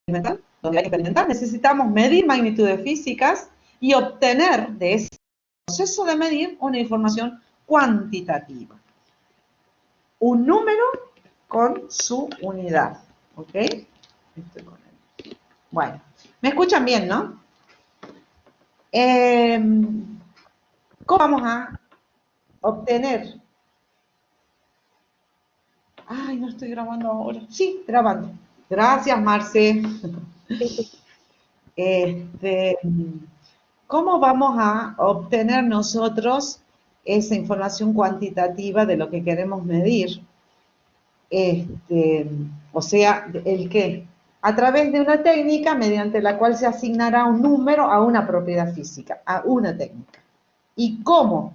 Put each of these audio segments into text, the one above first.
experimental, donde hay que experimentar, necesitamos medir magnitudes físicas y obtener de ese proceso de medir una información cuantitativa. Un número con su unidad, ¿ok? Bueno, me escuchan bien, ¿no? ¿Cómo vamos a obtener? Ay, no estoy grabando ahora. Sí, grabando. Gracias, Marce. ¿Cómo vamos a obtener nosotros esa información cuantitativa de lo que queremos medir? O sea, ¿el qué? A través de una técnica mediante la cual se asignará un número a una propiedad física, a una técnica. ¿Y cómo?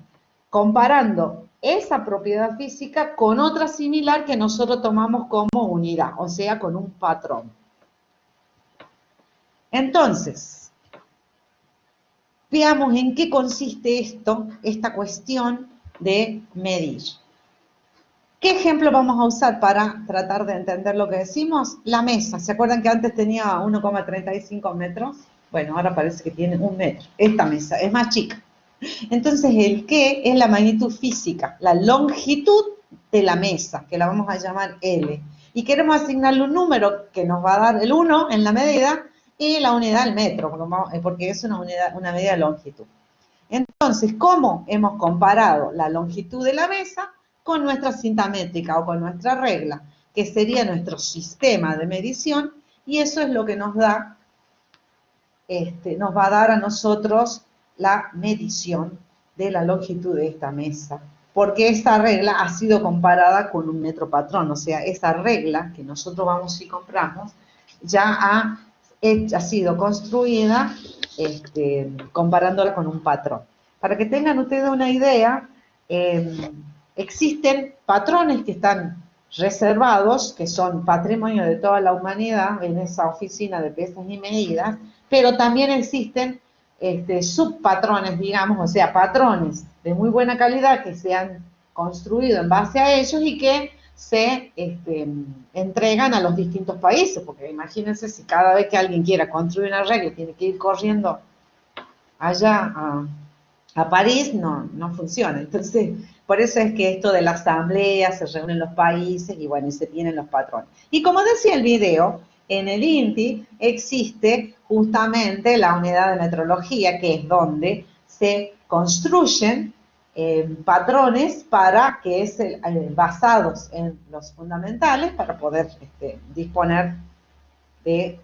Comparando esa propiedad física con otra similar que nosotros tomamos como unidad, o sea, con un patrón. Entonces, veamos en qué consiste esta cuestión de medir. ¿Qué ejemplo vamos a usar para tratar de entender lo que decimos? La mesa. ¿Se acuerdan que antes tenía 1,35 metros? Bueno, ahora parece que tiene 1 metro. Esta mesa es más chica. Entonces, el qué es la magnitud física, la longitud de la mesa, que la vamos a llamar L. Y queremos asignarle un número que nos va a dar el 1 en la medida y la unidad el metro, porque es una medida de longitud. Entonces, ¿cómo hemos comparado la longitud de la mesa con nuestra cinta métrica o con nuestra regla, que sería nuestro sistema de medición? Y eso es lo que nos da, nos va a dar a nosotros la medición de la longitud de esta mesa, porque esta regla ha sido comparada con un metro patrón, o sea, esa regla que nosotros vamos y compramos ya ha sido construida comparándola con un patrón. Para que tengan ustedes una idea, existen patrones que están reservados, que son patrimonio de toda la humanidad en esa oficina de pesas y medidas, pero también existen subpatrones, digamos, o sea, patrones de muy buena calidad que se han construido en base a ellos y que se entregan a los distintos países, porque imagínense si cada vez que alguien quiera construir una regla tiene que ir corriendo allá a París, no funciona. Entonces, por eso es que esto de la asamblea, se reúnen los países y bueno, y se tienen los patrones. Y como decía el video, en el INTI existe justamente la unidad de metrología, que es donde se construyen patrones para que es basados en los fundamentales para poder disponer de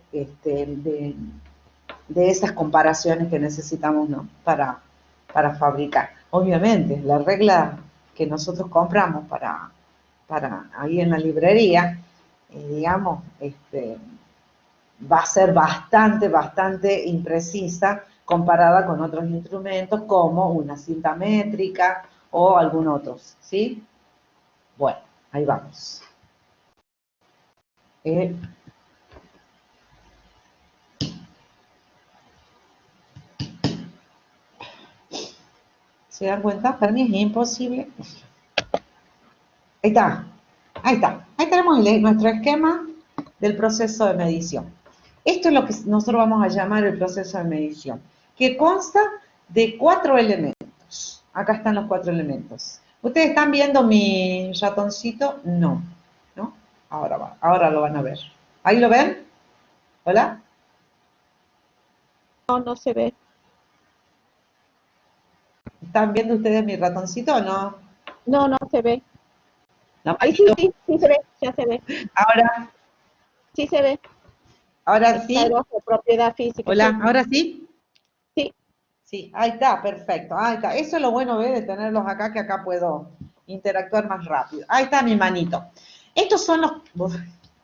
esas comparaciones que necesitamos, ¿no? para fabricar. Obviamente, la regla que nosotros compramos para ahí en la librería, digamos, va a ser bastante imprecisa comparada con otros instrumentos como una cinta métrica o algún otro, ¿sí? Bueno, ahí vamos. ¿Se dan cuenta? Para mí es imposible. Ahí está. Ahí tenemos nuestro esquema del proceso de medición. Esto es lo que nosotros vamos a llamar el proceso de medición, que consta de 4 elementos. Acá están los 4 elementos. ¿Ustedes están viendo mi ratoncito? No. ¿No? Ahora lo van a ver. ¿Ahí lo ven? ¿Hola? No se ve. ¿Están viendo ustedes mi ratoncito o no? No se ve. Ahí sí se ve, ya se ve. Ahora. Sí se ve. Ahora sí. Propiedad física. Hola, Sí. ¿ahora sí? Sí. Sí, ahí está, perfecto. Ahí está. Eso es lo bueno de tenerlos acá, que acá puedo interactuar más rápido. Ahí está mi manito. Estos son los...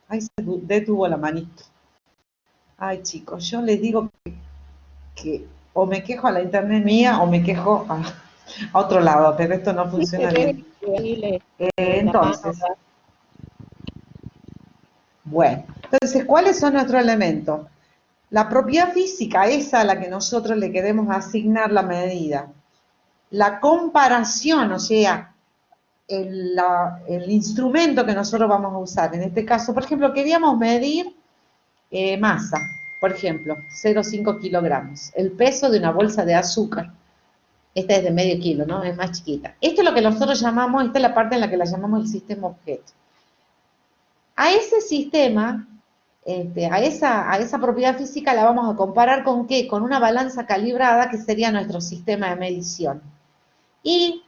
Ahí se detuvo la manito. Ay, chicos, yo les digo que o me quejo a la internet mía o me quejo a otro lado, pero esto no funciona bien. Entonces, bueno, entonces, ¿cuáles son nuestros elementos? La propiedad física, esa a la que nosotros le queremos asignar la medida. La comparación, o sea, el instrumento que nosotros vamos a usar. En este caso, por ejemplo, queríamos medir Masa, por ejemplo, 0,5 kilogramos. El peso de una bolsa de azúcar. Esta es de medio kilo, ¿no? Es más chiquita. Esto es lo que nosotros llamamos, esta es la parte en la que la llamamos el sistema objeto. A ese sistema, a esa propiedad física la vamos a comparar ¿con qué? Con una balanza calibrada que sería nuestro sistema de medición. Y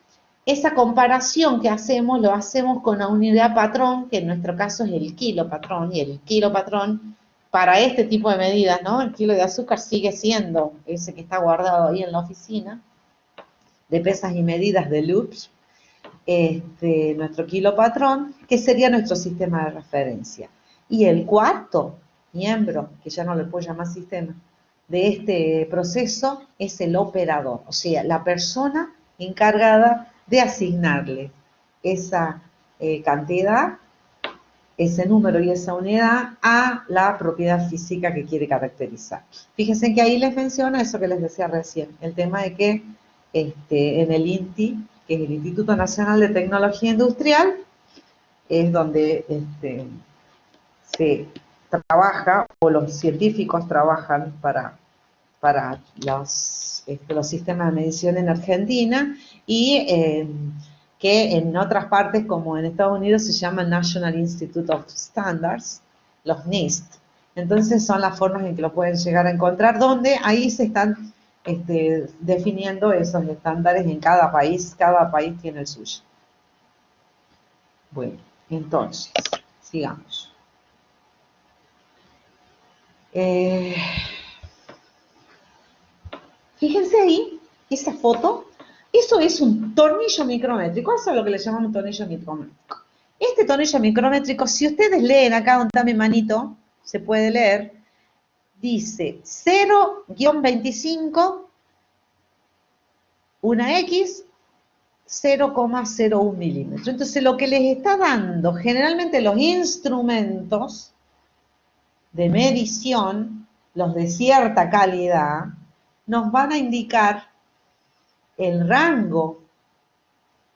esa comparación que hacemos, lo hacemos con una unidad patrón, que en nuestro caso es el kilo patrón, y el kilo patrón para este tipo de medidas, ¿no? El kilo de azúcar sigue siendo ese que está guardado ahí en la oficina, de pesas y medidas de Loops, nuestro kilo patrón, que sería nuestro sistema de referencia. Y el cuarto miembro, que ya no le puedo llamar sistema, de este proceso es el operador, o sea, la persona encargada de asignarle esa cantidad, ese número y esa unidad a la propiedad física que quiere caracterizar. Fíjense que ahí les menciono eso que les decía recién, el tema de que en el INTI, que es el Instituto Nacional de Tecnología Industrial, es donde se trabaja, o los científicos trabajan para los sistemas de medición en Argentina, y que en otras partes, como en Estados Unidos, se llama National Institute of Standards, los NIST. Entonces son las formas en que lo pueden llegar a encontrar, donde ahí se están definiendo esos estándares en cada país tiene el suyo. Bueno, entonces, sigamos. Fíjense ahí, esa foto, eso es un tornillo micrométrico, eso es lo que le llamamos tornillo micrométrico. Este tornillo micrométrico, si ustedes leen acá, donde está mi manito, se puede leer, dice 0-25, una X, 0,01 milímetros. Entonces, lo que les está dando generalmente los instrumentos de medición, los de cierta calidad, nos van a indicar el rango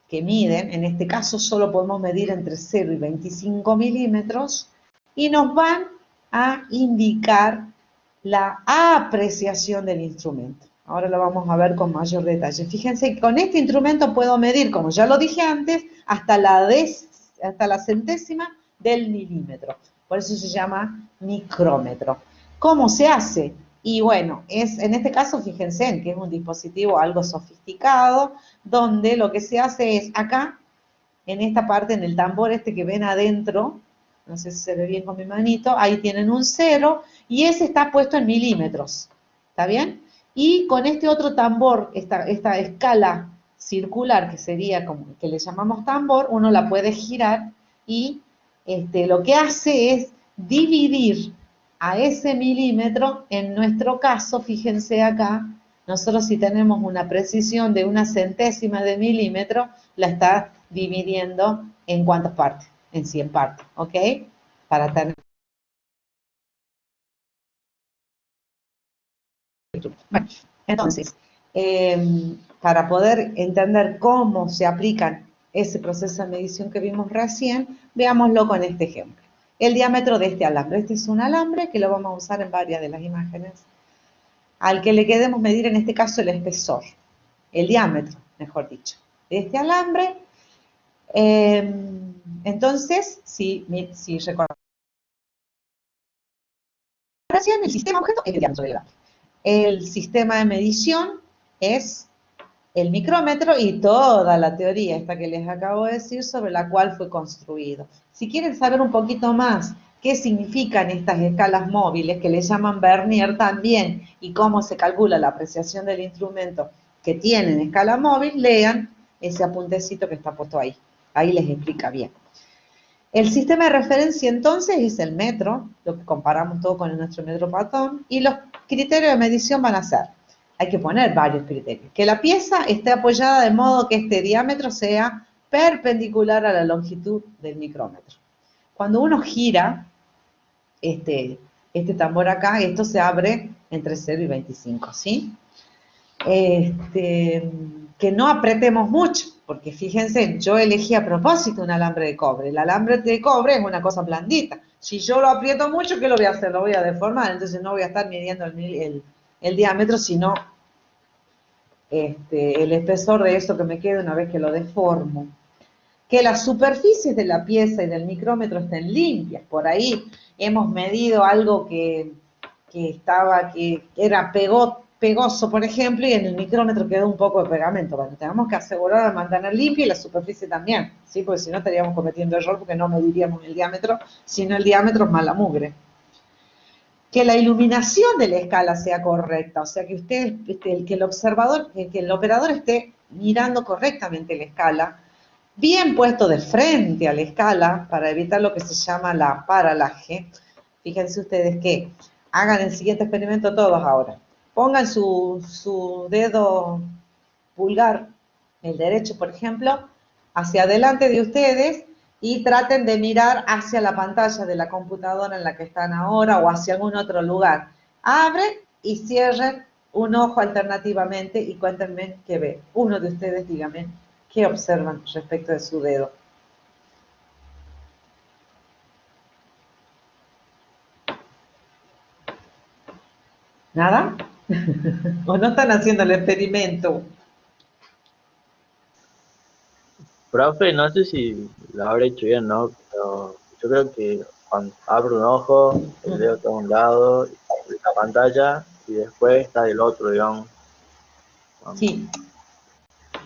que miden, en este caso solo podemos medir entre 0 y 25 milímetros, y nos van a indicar la apreciación del instrumento. Ahora lo vamos a ver con mayor detalle. Fíjense que con este instrumento puedo medir, como ya lo dije antes, hasta la centésima del milímetro. Por eso se llama micrómetro. ¿Cómo se hace? Y bueno, en este caso, fíjense en que es un dispositivo algo sofisticado, donde lo que se hace es acá, en esta parte, en el tambor este que ven adentro, no sé si se ve bien con mi manito, ahí tienen un 0, y ese está puesto en milímetros, ¿está bien? Y con este otro tambor, esta escala circular, que sería como que le llamamos tambor, uno la puede girar, y lo que hace es dividir a ese milímetro. En nuestro caso, fíjense acá, nosotros si tenemos una precisión de una centésima de milímetro, la está dividiendo en ¿cuántas partes? En 100 partes, ¿ok? Para tener... Bueno, entonces, para poder entender cómo se aplican ese proceso de medición que vimos recién, veámoslo con este ejemplo. El diámetro de este alambre. Este es un alambre que lo vamos a usar en varias de las imágenes, al que le queremos medir en este caso el espesor, el diámetro, mejor dicho, de este alambre. Entonces, si recordamos, el sistema objeto es el diámetro del alambre. El sistema de medición es el micrómetro y toda la teoría esta que les acabo de decir sobre la cual fue construido. Si quieren saber un poquito más qué significan estas escalas móviles, que le llaman Vernier también, y cómo se calcula la apreciación del instrumento que tienen escala móvil, lean ese apuntecito que está puesto ahí. Ahí les explica bien. El sistema de referencia entonces es el metro, lo que comparamos todo con nuestro metro patrón, y los criterios de medición van a ser, hay que poner varios criterios, que la pieza esté apoyada de modo que este diámetro sea perpendicular a la longitud del micrómetro. Cuando uno gira este tambor acá, esto se abre entre 0 y 25, ¿sí? Que no apretemos mucho, porque fíjense, yo elegí a propósito un alambre de cobre. El alambre de cobre es una cosa blandita, Si yo lo aprieto mucho, ¿qué lo voy a hacer? Lo voy a deformar, entonces no voy a estar midiendo el diámetro, sino el espesor de eso que me quede una vez que lo deformo. Que las superficies de la pieza y del micrómetro estén limpias. Por ahí hemos medido algo que era pegoso, por ejemplo, y en el micrómetro quedó un poco de pegamento. Bueno, tenemos que asegurar de mantener limpia y la superficie también, ¿sí? Porque si no estaríamos cometiendo error porque no mediríamos el diámetro, sino el diámetro es mala mugre. Que la iluminación de la escala sea correcta, o sea que que el operador esté mirando correctamente la escala, bien puesto de frente a la escala para evitar lo que se llama la paralaje. Fíjense ustedes que hagan el siguiente experimento todos ahora. Pongan su dedo pulgar, el derecho por ejemplo, hacia adelante de ustedes y traten de mirar hacia la pantalla de la computadora en la que están ahora o hacia algún otro lugar. Abren y cierren un ojo alternativamente y cuéntenme qué ve. Uno de ustedes dígame qué observan respecto de su dedo. ¿Nada? ¿O no están haciendo el experimento? Profe, no sé si lo habré hecho bien, ¿no? Pero yo creo que cuando abro un ojo, el dedo está a un lado, de la pantalla, y después está del otro, digamos. Sí.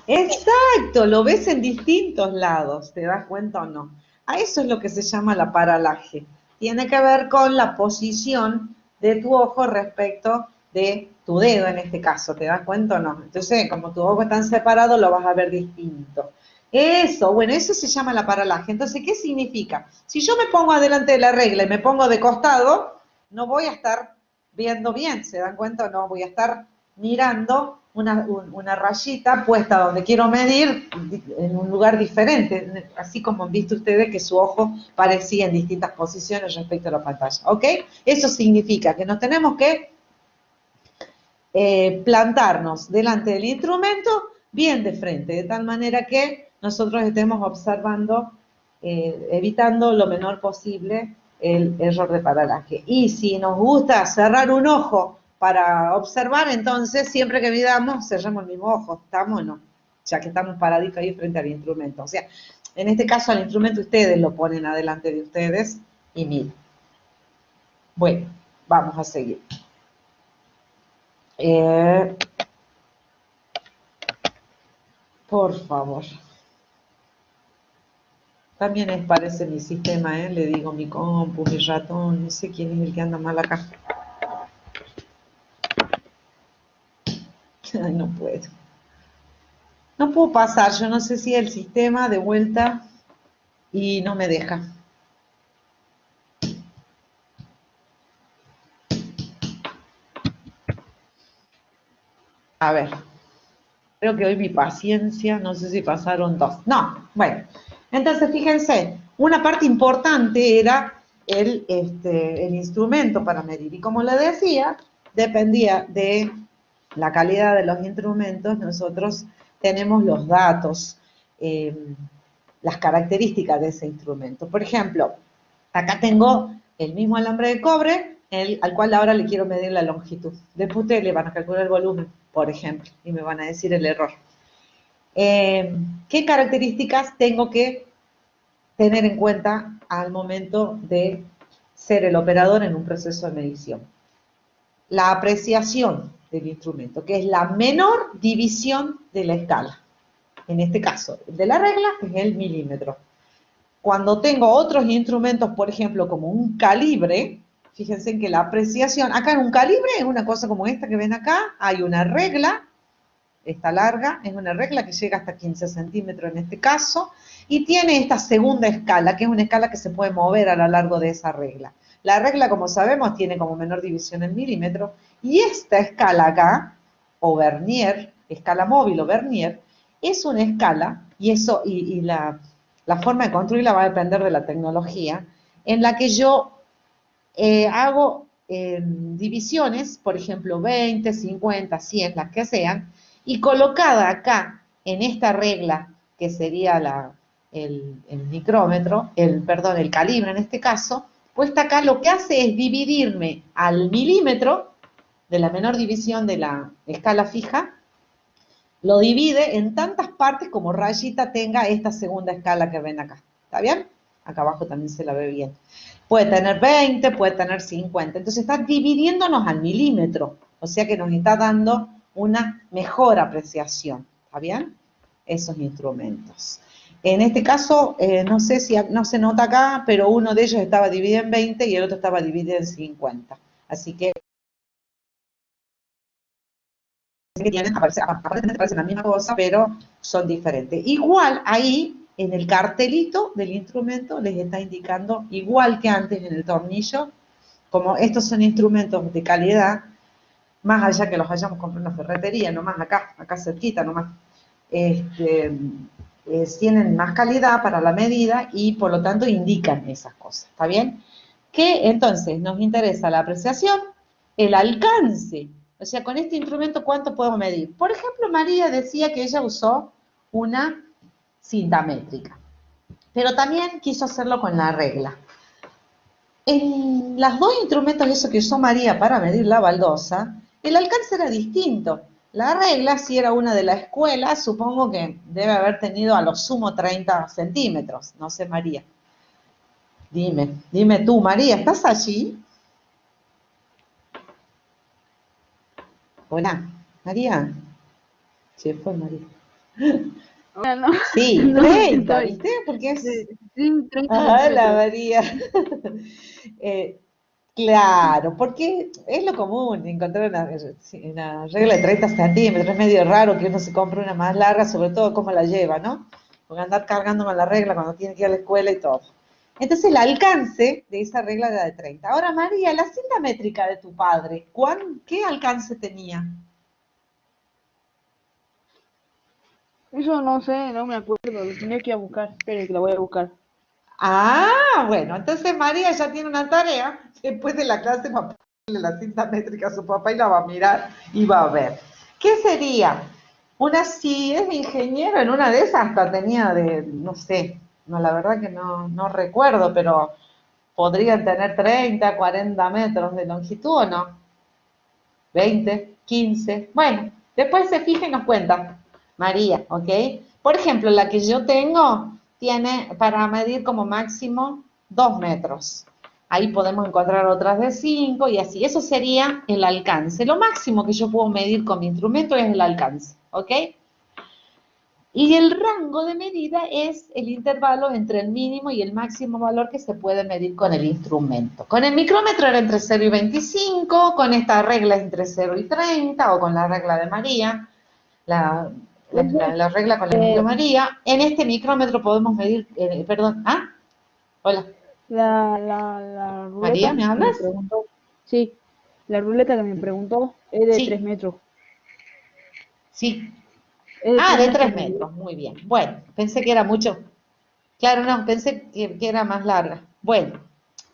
Exacto, lo ves en distintos lados, ¿te das cuenta o no? A eso es lo que se llama la paralaje. Tiene que ver con la posición de tu ojo respecto de tu dedo en este caso, ¿te das cuenta o no? Entonces, como tus ojos están separados, lo vas a ver distinto. Eso, bueno, eso se llama la paralaje. Entonces, ¿qué significa? Si yo me pongo adelante de la regla y me pongo de costado, no voy a estar viendo bien, ¿se dan cuenta o no? Voy a estar mirando una rayita puesta donde quiero medir en un lugar diferente, así como han visto ustedes que su ojo parecía en distintas posiciones respecto a la pantalla, ¿ok? Eso significa que nos tenemos que plantarnos delante del instrumento bien de frente, de tal manera que nosotros estemos observando, evitando lo menor posible el error de paralaje. Y si nos gusta cerrar un ojo para observar, entonces siempre que midamos, cerramos el mismo ojo, ¿estamos o no? Ya que estamos paraditos ahí frente al instrumento. O sea, en este caso al instrumento ustedes lo ponen adelante de ustedes y miren. Bueno, vamos a seguir. Por favor. También parece mi sistema, le digo mi compu, mi ratón, no sé quién es el que anda mal acá. Ay, no puedo. No puedo pasar, yo no sé si el sistema de vuelta y no me deja. A ver, creo que hoy mi paciencia, no sé si pasaron 2. No, bueno. Entonces, fíjense, una parte importante era el instrumento para medir. Y como le decía, dependía de la calidad de los instrumentos, nosotros tenemos los datos, las características de ese instrumento. Por ejemplo, acá tengo el mismo alambre de cobre, al cual ahora le quiero medir la longitud. Después ustedes le van a calcular el volumen, por ejemplo, y me van a decir el error. ¿Qué características tengo que tener en cuenta al momento de ser el operador en un proceso de medición? La apreciación del instrumento, que es la menor división de la escala. En este caso, el de la regla es el milímetro. Cuando tengo otros instrumentos, por ejemplo, como un calibre, fíjense en que la apreciación, acá en un calibre es una cosa como esta que ven acá, hay una regla, esta larga, es una regla que llega hasta 15 centímetros en este caso, y tiene esta segunda escala, que es una escala que se puede mover a lo largo de esa regla. La regla, como sabemos, tiene como menor división el milímetro, y esta escala acá, o vernier, escala móvil o vernier, es una escala, y la forma de construirla va a depender de la tecnología, en la que yo hago divisiones, por ejemplo, 20, 50, 100, las que sean, y colocada acá, en esta regla, que sería el micrómetro, el calibre en este caso, puesta acá lo que hace es dividirme al milímetro, de la menor división de la escala fija, lo divide en tantas partes como rayita tenga esta segunda escala que ven acá. ¿Está bien? Acá abajo también se la ve bien. Puede tener 20, puede tener 50. Entonces está dividiéndonos al milímetro. O sea que nos está dando una mejor apreciación. ¿Está bien? Esos instrumentos. En este caso, no sé si no se nota acá, pero uno de ellos estaba dividido en 20 y el otro estaba dividido en 50. Así que tienen, aparentemente parecen la misma cosa, pero son diferentes. Igual ahí, en el cartelito del instrumento, les está indicando, igual que antes en el tornillo, como estos son instrumentos de calidad, más allá que los hayamos comprado en la ferretería, nomás acá cerquita nomás, tienen más calidad para la medida y por lo tanto indican esas cosas, ¿está bien? Que entonces nos interesa la apreciación, el alcance. O sea, con este instrumento, ¿cuánto podemos medir? Por ejemplo, María decía que ella usó una cinta métrica, pero también quiso hacerlo con la regla. En los dos instrumentos esos que usó María para medir la baldosa, el alcance era distinto. La regla, si era una de la escuela, supongo que debe haber tenido a lo sumo 30 centímetros. No sé, María. Dime tú, María, ¿estás allí? Hola, María. Se fue María. Hola, no, Sí, no, 30, estoy. ¿viste? Porque es... Sí, 30 Hola, centímetros. María. Eh, claro, porque es lo común encontrar una regla de 30 centímetros. Es medio raro que uno se compre una más larga, sobre todo cómo la lleva, ¿no? Porque andar cargándome la regla cuando tiene que ir a la escuela y todo. Entonces el alcance de esa regla era de 30. Ahora, María, la cinta métrica de tu padre, ¿qué alcance tenía? Eso no sé, no me acuerdo, lo tenía que ir a buscar. Espere que la voy a buscar. Ah, bueno, entonces María ya tiene una tarea. Después de la clase va a ponerle la cinta métrica a su papá y la va a mirar y va a ver. ¿Qué sería? Si es ingeniero, en una de esas hasta tenía no sé, no, la verdad que no recuerdo, pero podrían tener 30, 40 metros de longitud o no. 20, 15. Bueno, después se fija y nos cuenta. María, ¿ok? Por ejemplo, la que yo tengo tiene para medir como máximo 2 metros. Ahí podemos encontrar otras de 5 y así. Eso sería el alcance. Lo máximo que yo puedo medir con mi instrumento es el alcance, ¿ok? Y el rango de medida es el intervalo entre el mínimo y el máximo valor que se puede medir con el instrumento. Con el micrómetro era entre 0 y 25, con esta regla es entre 0 y 30, o con la regla de María, la, Profe, la regla con la que midió María. En este micrómetro podemos medir, hola, La María, ruleta ¿me que me hablas? preguntó. Sí, la ruleta que me preguntó es de 3 Sí, metros. sí. Es de Ah, 3 de metros 3 de medida. metros, muy bien. Bueno, pensé que era mucho. Claro, no, pensé que era más larga. Bueno,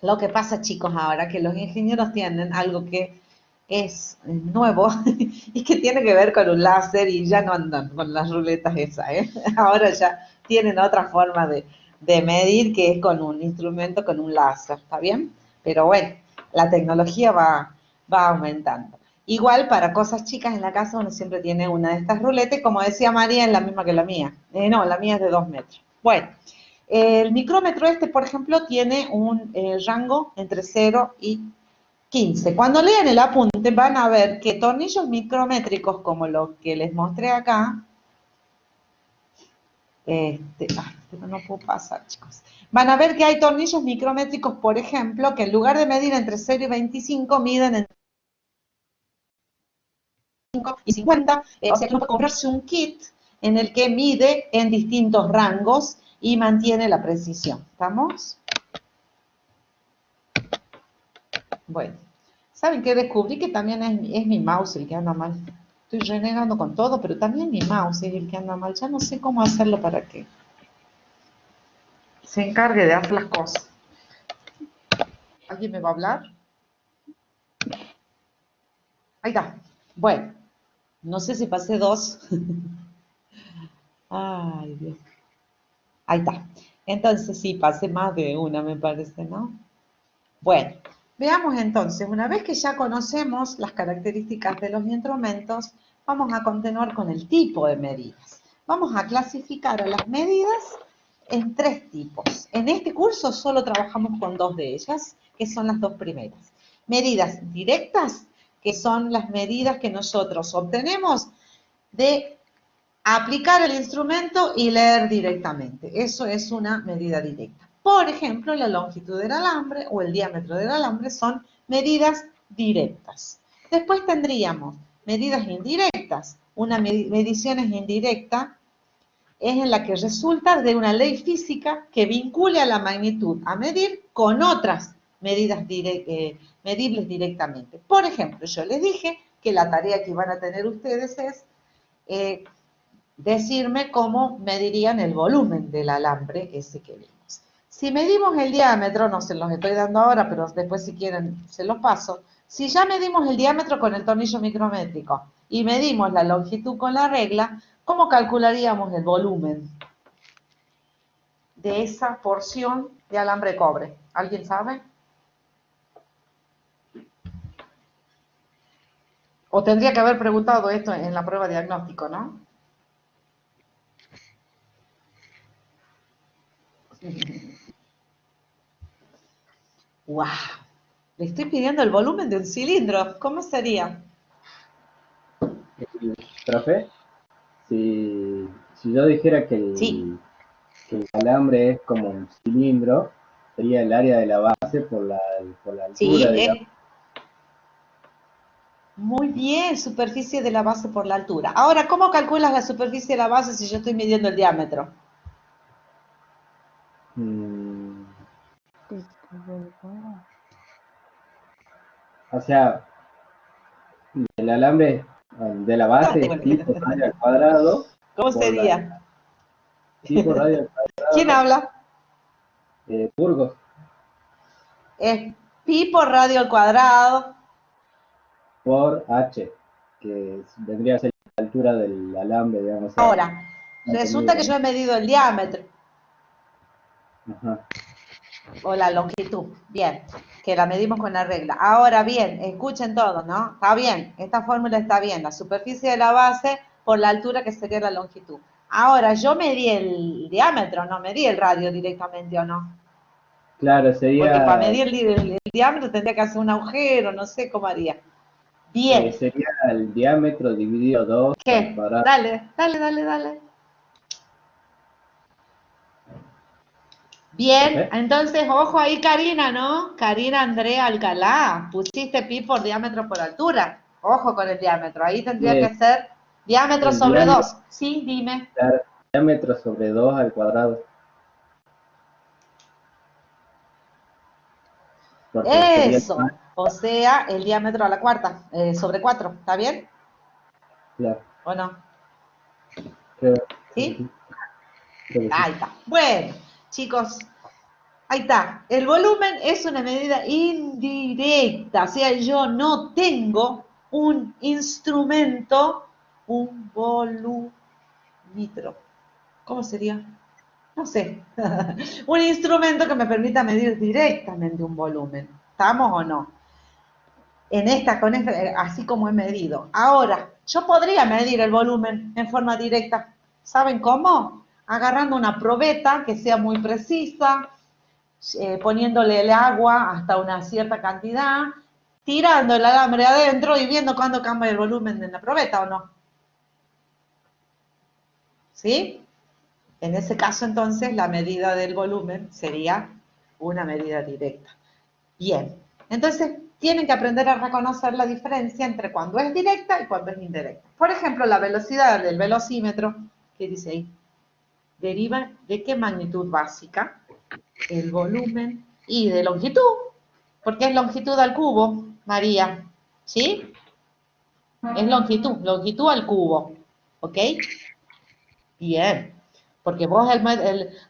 lo que pasa, chicos, ahora que los ingenieros tienen algo que es nuevo y que tiene que ver con un láser y ya no andan con las ruletas esas, ¿eh? Ahora ya tienen otra forma de medir que es con un instrumento, con un láser, ¿está bien? Pero bueno, la tecnología va aumentando. Igual para cosas chicas en la casa uno siempre tiene una de estas ruletas y como decía María, es la misma que la mía. No, la mía es de 2 metros. Bueno, el micrómetro este, por ejemplo, tiene un rango entre 0 y 15. Cuando lean el apunte van a ver que tornillos micrométricos como los que les mostré acá, pero no puedo pasar, chicos. Van a ver que hay tornillos micrométricos, por ejemplo, que en lugar de medir entre 0 y 25, miden entre 5 y 50. O sea que uno puede comprarse un kit en el que mide en distintos rangos y mantiene la precisión. ¿Estamos? Bueno, ¿saben qué? Descubrí que también es mi mouse el que anda mal. Estoy renegando con todo, pero también mi mouse es el que anda mal. Ya no sé cómo hacerlo para que se encargue de hacer las cosas. ¿Alguien me va a hablar? Ahí está. Bueno, no sé si pasé dos. Ay, Dios. Ahí está. Entonces sí, pasé más de una, me parece, ¿no? Bueno, veamos entonces, una vez que ya conocemos las características de los instrumentos, vamos a continuar con el tipo de medidas. Vamos a clasificar a las medidas en 3 tipos. En este curso solo trabajamos con 2 de ellas, que son las 2 primeras. Medidas directas, que son las medidas que nosotros obtenemos de aplicar el instrumento y leer directamente. Eso es una medida directa. Por ejemplo, la longitud del alambre o el diámetro del alambre son medidas directas. Después tendríamos medidas indirectas. Una medición es indirecta, es en la que resulta de una ley física que vincule a la magnitud a medir con otras medidas medibles directamente. Por ejemplo, yo les dije que la tarea que van a tener ustedes es decirme cómo medirían el volumen del alambre ese que vimos. Si medimos el diámetro, no se los estoy dando ahora, pero después si quieren se los paso. Si ya medimos el diámetro con el tornillo micrométrico y medimos la longitud con la regla, ¿cómo calcularíamos el volumen de esa porción de alambre cobre? ¿Alguien sabe? O tendría que haber preguntado esto en la prueba de diagnóstico, ¿no? ¡Wow! Le estoy pidiendo el volumen de un cilindro. ¿Cómo sería? Profe, si yo dijera Sí. que el alambre es como un cilindro, sería el área de la base por la Sí, altura, digamos. muy bien, superficie de la base por la altura. Ahora, ¿cómo calculas la superficie de la base si yo estoy midiendo el diámetro? Mm, o sea, el alambre de la base es pi por radio al cuadrado. ¿Cómo Por sería? pi por radio al ¿Quién cuadrado, habla? Burgos. Es pi por radio al cuadrado. Por H, que vendría a ser la altura del alambre, digamos. Ahora, resulta que yo he medido el diámetro Ajá. o la longitud. Bien, que la medimos con la regla. Ahora bien, escuchen todos, ¿no? Está bien, esta fórmula está bien. La superficie de la base por la altura que sería la longitud. Ahora, yo medí el diámetro, no medí el radio directamente o no. Claro, Porque sería, para medir el diámetro tendría que hacer un agujero, no sé cómo haría. Bien. sería el diámetro dividido 2 al ¿Qué? cuadrado. Dale. Bien, ¿Profe? entonces, ojo ahí, Karina, ¿no? Karina Andrea Alcalá, pusiste pi por diámetro por altura. Ojo con el diámetro, ahí tendría Eh, que ser diámetro el sobre diámetro, 2. Sí, dime. claro, diámetro sobre 2 al cuadrado. Porque sería Eso, o sea, el diámetro a la cuarta, sobre 4, ¿está bien? claro, ¿O no? creo, ¿Sí? creo que sí. Ahí está. Bueno, chicos, ahí está. El volumen es una medida indirecta, o sea, yo no tengo un instrumento, un volúmetro. ¿Cómo sería? No sé. Un instrumento que me permita medir directamente un volumen. ¿Estamos o no? Así como he medido. Ahora, yo podría medir el volumen en forma directa. ¿Saben cómo? Agarrando una probeta que sea muy precisa, poniéndole el agua hasta una cierta cantidad, tirando el alambre adentro y viendo cuándo cambia el volumen de la probeta o no. ¿Sí? En ese caso, entonces, la medida del volumen sería una medida directa. Bien, entonces tienen que aprender a reconocer la diferencia entre cuando es directa y cuando es indirecta. Por ejemplo, la velocidad del velocímetro, ¿qué dice ahí? Deriva de qué magnitud básica, el volumen y de longitud, porque es longitud al cubo, María, ¿sí? Es longitud al cubo, ¿ok? Bien, porque vos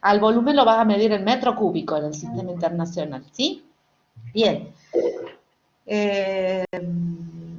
al volumen lo vas a medir en metro cúbico en el sistema internacional, ¿sí? Bien.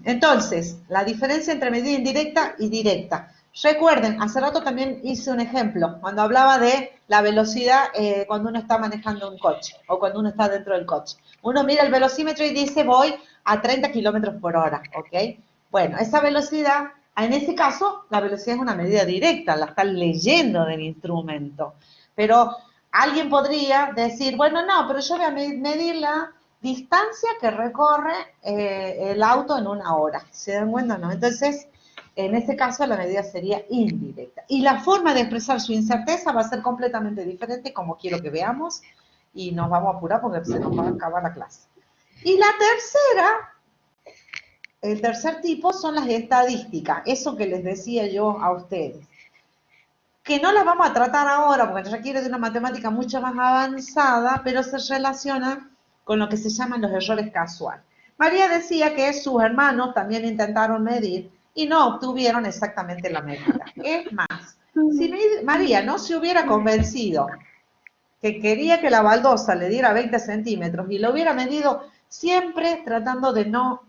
Entonces, la diferencia entre medida indirecta y directa. Recuerden, hace rato también hice un ejemplo, cuando hablaba de la velocidad cuando uno está manejando un coche o cuando uno está dentro del coche. Uno mira el velocímetro y dice voy a 30 kilómetros por hora, ¿ok? Bueno, esa velocidad, en ese caso, la velocidad es una medida directa, la están leyendo del instrumento. Pero alguien podría decir, bueno, no, pero yo voy a medir la distancia que recorre el auto en una hora. ¿Se dan cuenta? ¿No? Entonces, en este caso la medida sería indirecta. Y la forma de expresar su incerteza va a ser completamente diferente, como quiero que veamos, y nos vamos a apurar porque se nos va a acabar la clase. Y la tercera, el tercer tipo son las estadísticas, eso que les decía yo a ustedes, que no las vamos a tratar ahora porque requiere de una matemática mucho más avanzada, pero se relaciona con lo que se llaman los errores casuales. María decía que sus hermanos también intentaron medir y no obtuvieron exactamente la medida. Es más, si María no se hubiera convencido que quería que la baldosa le diera 20 centímetros y lo hubiera medido siempre tratando de no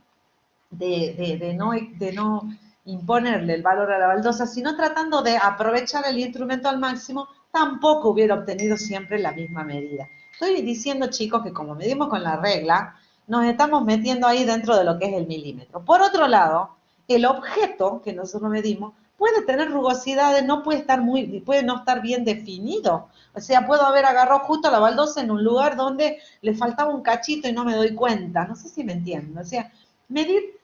imponerle el valor a la baldosa, sino tratando de aprovechar el instrumento al máximo, tampoco hubiera obtenido siempre la misma medida. Estoy diciendo, chicos, que como medimos con la regla, nos estamos metiendo ahí dentro de lo que es el milímetro. Por otro lado, el objeto que nosotros medimos puede tener rugosidades, puede no estar bien definido. O sea, puedo haber agarrado justo la baldosa en un lugar donde le faltaba un cachito y no me doy cuenta. No sé si me entienden. O sea, medir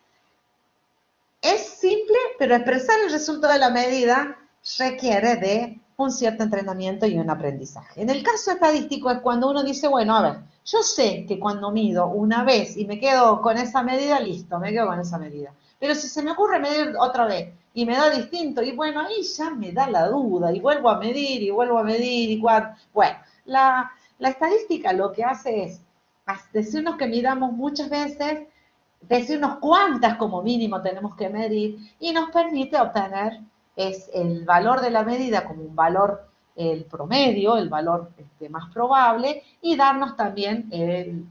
es simple, pero expresar el resultado de la medida requiere de un cierto entrenamiento y un aprendizaje. En el caso estadístico es cuando uno dice, bueno, a ver, yo sé que cuando mido una vez y me quedo con esa medida, listo, me quedo con esa medida. Pero si se me ocurre medir otra vez y me da distinto, y bueno, ahí ya me da la duda, y vuelvo a medir, y bueno, la estadística lo que hace es decirnos que midamos muchas veces, decirnos cuántas como mínimo tenemos que medir y nos permite obtener el valor de la medida como un valor, el promedio, el valor más probable y darnos también el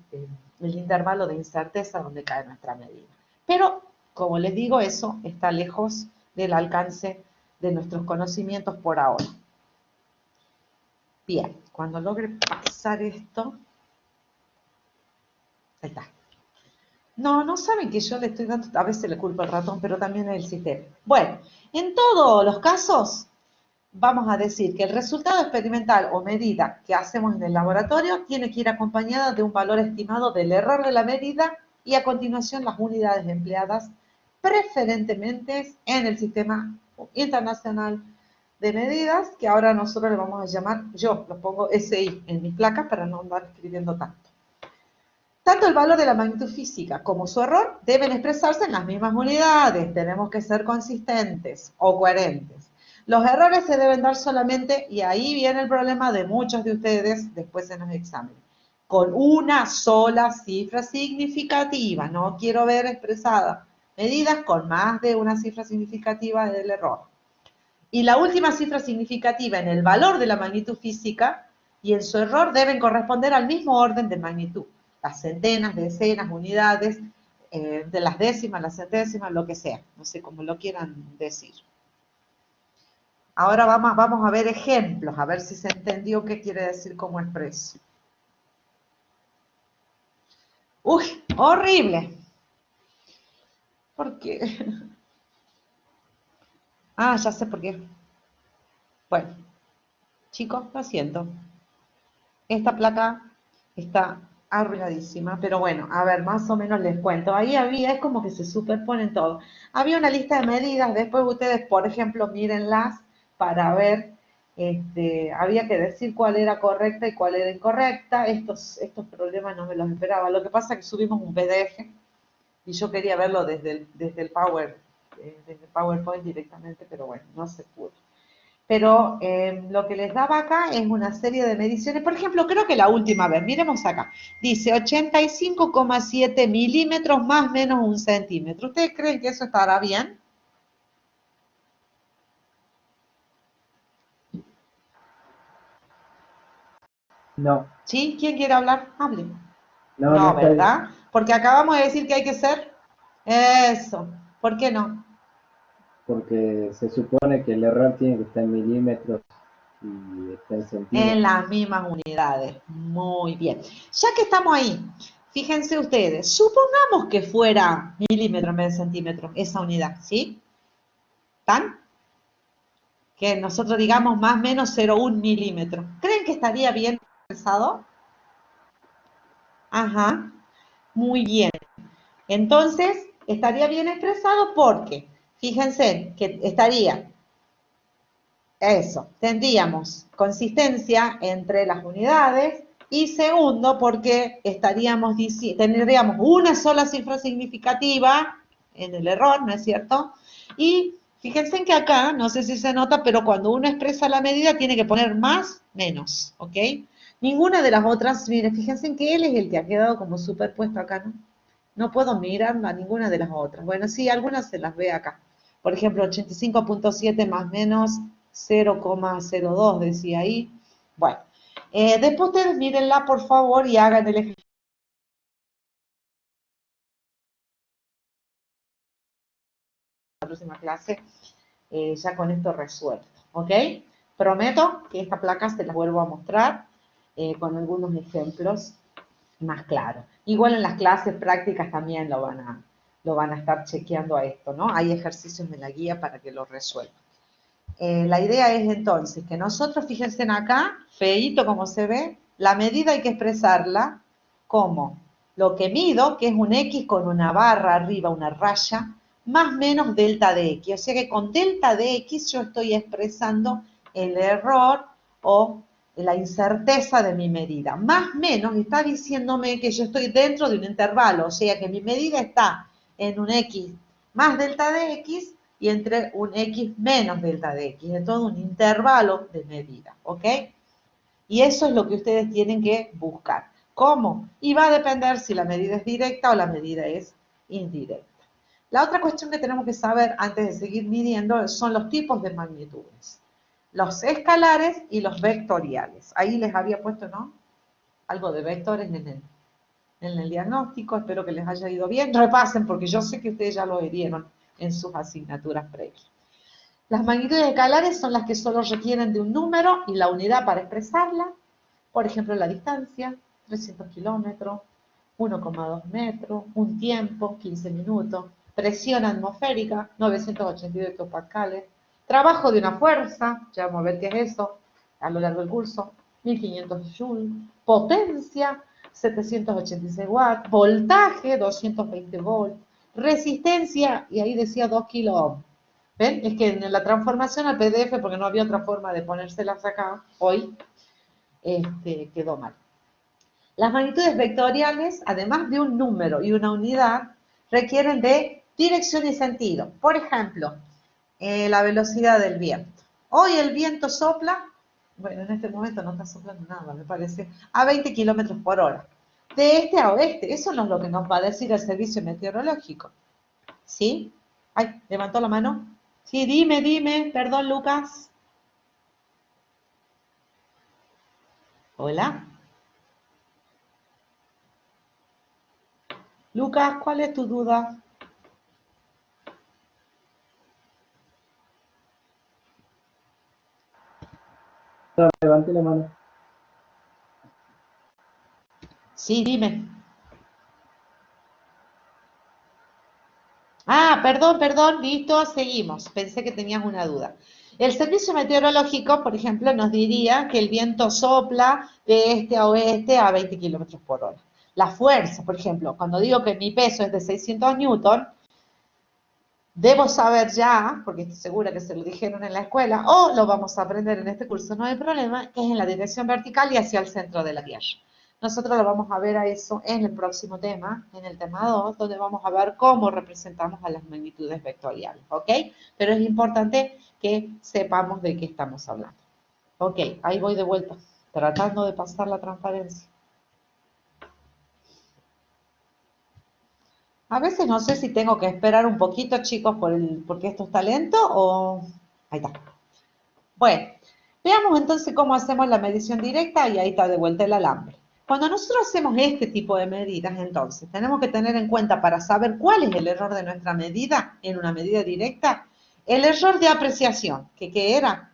intervalo de incerteza donde cae nuestra medida. Pero, como les digo, eso está lejos del alcance de nuestros conocimientos por ahora. Bien, cuando logre pasar esto, ahí está. No saben que yo le estoy dando, a veces le culpo al ratón, pero también el sistema. Bueno, en todos los casos, vamos a decir que el resultado experimental o medida que hacemos en el laboratorio tiene que ir acompañada de un valor estimado del error de la medida y a continuación las unidades empleadas preferentemente en el sistema internacional de medidas, que ahora nosotros le vamos a llamar, yo lo pongo SI en mis placas para no andar escribiendo tanto. Tanto el valor de la magnitud física como su error deben expresarse en las mismas unidades. Tenemos que ser consistentes o coherentes. Los errores se deben dar solamente, y ahí viene el problema de muchos de ustedes después en los exámenes, con una sola cifra significativa. No quiero ver expresada medidas con más de una cifra significativa del error. Y la última cifra significativa en el valor de la magnitud física y en su error deben corresponder al mismo orden de magnitud. Las centenas, decenas, unidades, de las décimas, las centésimas, lo que sea. No sé cómo lo quieran decir. Ahora vamos a ver ejemplos, a ver si se entendió qué quiere decir como expreso. ¡Uy! ¡Horrible! ¿Por qué? Ah, ya sé por qué. Bueno, chicos, lo siento. Esta placa está arruinadísima, pero bueno, a ver, más o menos les cuento. Ahí es como que se superponen todo. Había una lista de medidas, después ustedes, por ejemplo, mírenlas para ver, había que decir cuál era correcta y cuál era incorrecta. Estos problemas no me los esperaba. Lo que pasa es que subimos un PDF y yo quería verlo desde el PowerPoint directamente, pero bueno, no se pudo. Pero lo que les daba acá es una serie de mediciones. Por ejemplo, creo que la última vez, miremos acá, dice 85,7 milímetros más o menos 1 centímetro. ¿Ustedes creen que eso estará bien? No, ¿Sí? ¿Quién quiere hablar? Hable. no No, está bien. ¿verdad? Porque acabamos de decir que hay que ser eso. ¿Por qué no? porque se supone que el error tiene que estar en milímetros y está en En centímetros. las mismas unidades. Muy bien. Ya que estamos ahí, fíjense ustedes, supongamos que fuera milímetro en vez de centímetro, esa unidad, ¿sí? ¿Están? Que nosotros digamos más o menos 0,1 milímetro. ¿Creen que estaría bien expresado? Ajá, muy bien. Entonces, estaría bien expresado porque, fíjense, que estaría eso, tendríamos consistencia entre las unidades y segundo, porque tendríamos una sola cifra significativa en el error, ¿no es cierto? Y fíjense que acá, no sé si se nota, pero cuando uno expresa la medida tiene que poner más, menos, ¿ok? Ninguna de las otras, miren, fíjense que él es el que ha quedado como superpuesto acá, ¿no? No puedo mirar a ninguna de las otras. Bueno, sí, algunas se las ve acá. Por ejemplo, 85,7 más menos 0,02 decía ahí. Bueno, después ustedes mírenla por favor y hagan el ejercicio. La próxima clase ya con esto resuelto, ¿ok? Prometo que esta placa se las vuelvo a mostrar con algunos ejemplos más claros. Igual en las clases prácticas también lo van a estar chequeando a esto, ¿no? Hay ejercicios en la guía para que lo resuelvan. La idea es entonces que nosotros, fíjense en acá, feíto como se ve, la medida hay que expresarla como lo que mido, que es un X con una barra arriba, una raya, más menos delta de X. O sea que con delta de X yo estoy expresando el error o la incerteza de mi medida. Más menos está diciéndome que yo estoy dentro de un intervalo, o sea que mi medida está en un X más delta de X y entre un X menos delta de X, en todo un intervalo de medida, ¿ok? Y eso es lo que ustedes tienen que buscar. ¿Cómo? Y va a depender si la medida es directa o la medida es indirecta. La otra cuestión que tenemos que saber antes de seguir midiendo son los tipos de magnitudes. Los escalares y los vectoriales. Ahí les había puesto, ¿no? Algo de vectores en el diagnóstico, espero que les haya ido bien. Repasen, porque yo sé que ustedes ya lo vieron en sus asignaturas previas. Las magnitudes escalares son las que solo requieren de un número y la unidad para expresarla. Por ejemplo, la distancia, 300 kilómetros, 1,2 metros, un tiempo, 15 minutos, presión atmosférica, 982 hectopascales, trabajo de una fuerza, ya vamos a ver qué es eso a lo largo del curso, 1500 joules, potencia, 786 watts, voltaje, 220 volts, resistencia, y ahí decía 2 kilo ohm. ¿Ven? Es que en la transformación al PDF, porque no había otra forma de ponérselas acá hoy, quedó mal. Las magnitudes vectoriales, además de un número y una unidad, requieren de dirección y sentido. Por ejemplo, la velocidad del viento. Hoy el viento sopla, bueno, en este momento no está soplando nada, me parece, a 20 kilómetros por hora. De este a oeste, eso no es lo que nos va a decir el servicio meteorológico. ¿Sí? Ay, levantó la mano. Sí, dime, perdón, Lucas. Hola. Lucas, ¿cuál es tu duda? No, levante la mano. Sí, dime. Ah, perdón, listo, seguimos. Pensé que tenías una duda. El servicio meteorológico, por ejemplo, nos diría que el viento sopla de este a oeste a 20 kilómetros por hora. La fuerza, por ejemplo, cuando digo que mi peso es de 600 newton, debo saber ya, porque estoy segura que se lo dijeron en la escuela, o lo vamos a aprender en este curso, no hay problema, que es en la dirección vertical y hacia el centro de la Tierra. Nosotros lo vamos a ver a eso en el próximo tema, en el tema 2, donde vamos a ver cómo representamos a las magnitudes vectoriales, ¿ok? Pero es importante que sepamos de qué estamos hablando. Ok, ahí voy de vuelta, tratando de pasar la transparencia. A veces no sé si tengo que esperar un poquito, chicos, porque esto está lento o... Ahí está. Bueno, veamos entonces cómo hacemos la medición directa y ahí está de vuelta el alambre. Cuando nosotros hacemos este tipo de medidas, entonces, tenemos que tener en cuenta para saber cuál es el error de nuestra medida en una medida directa, El error de apreciación, ¿qué era?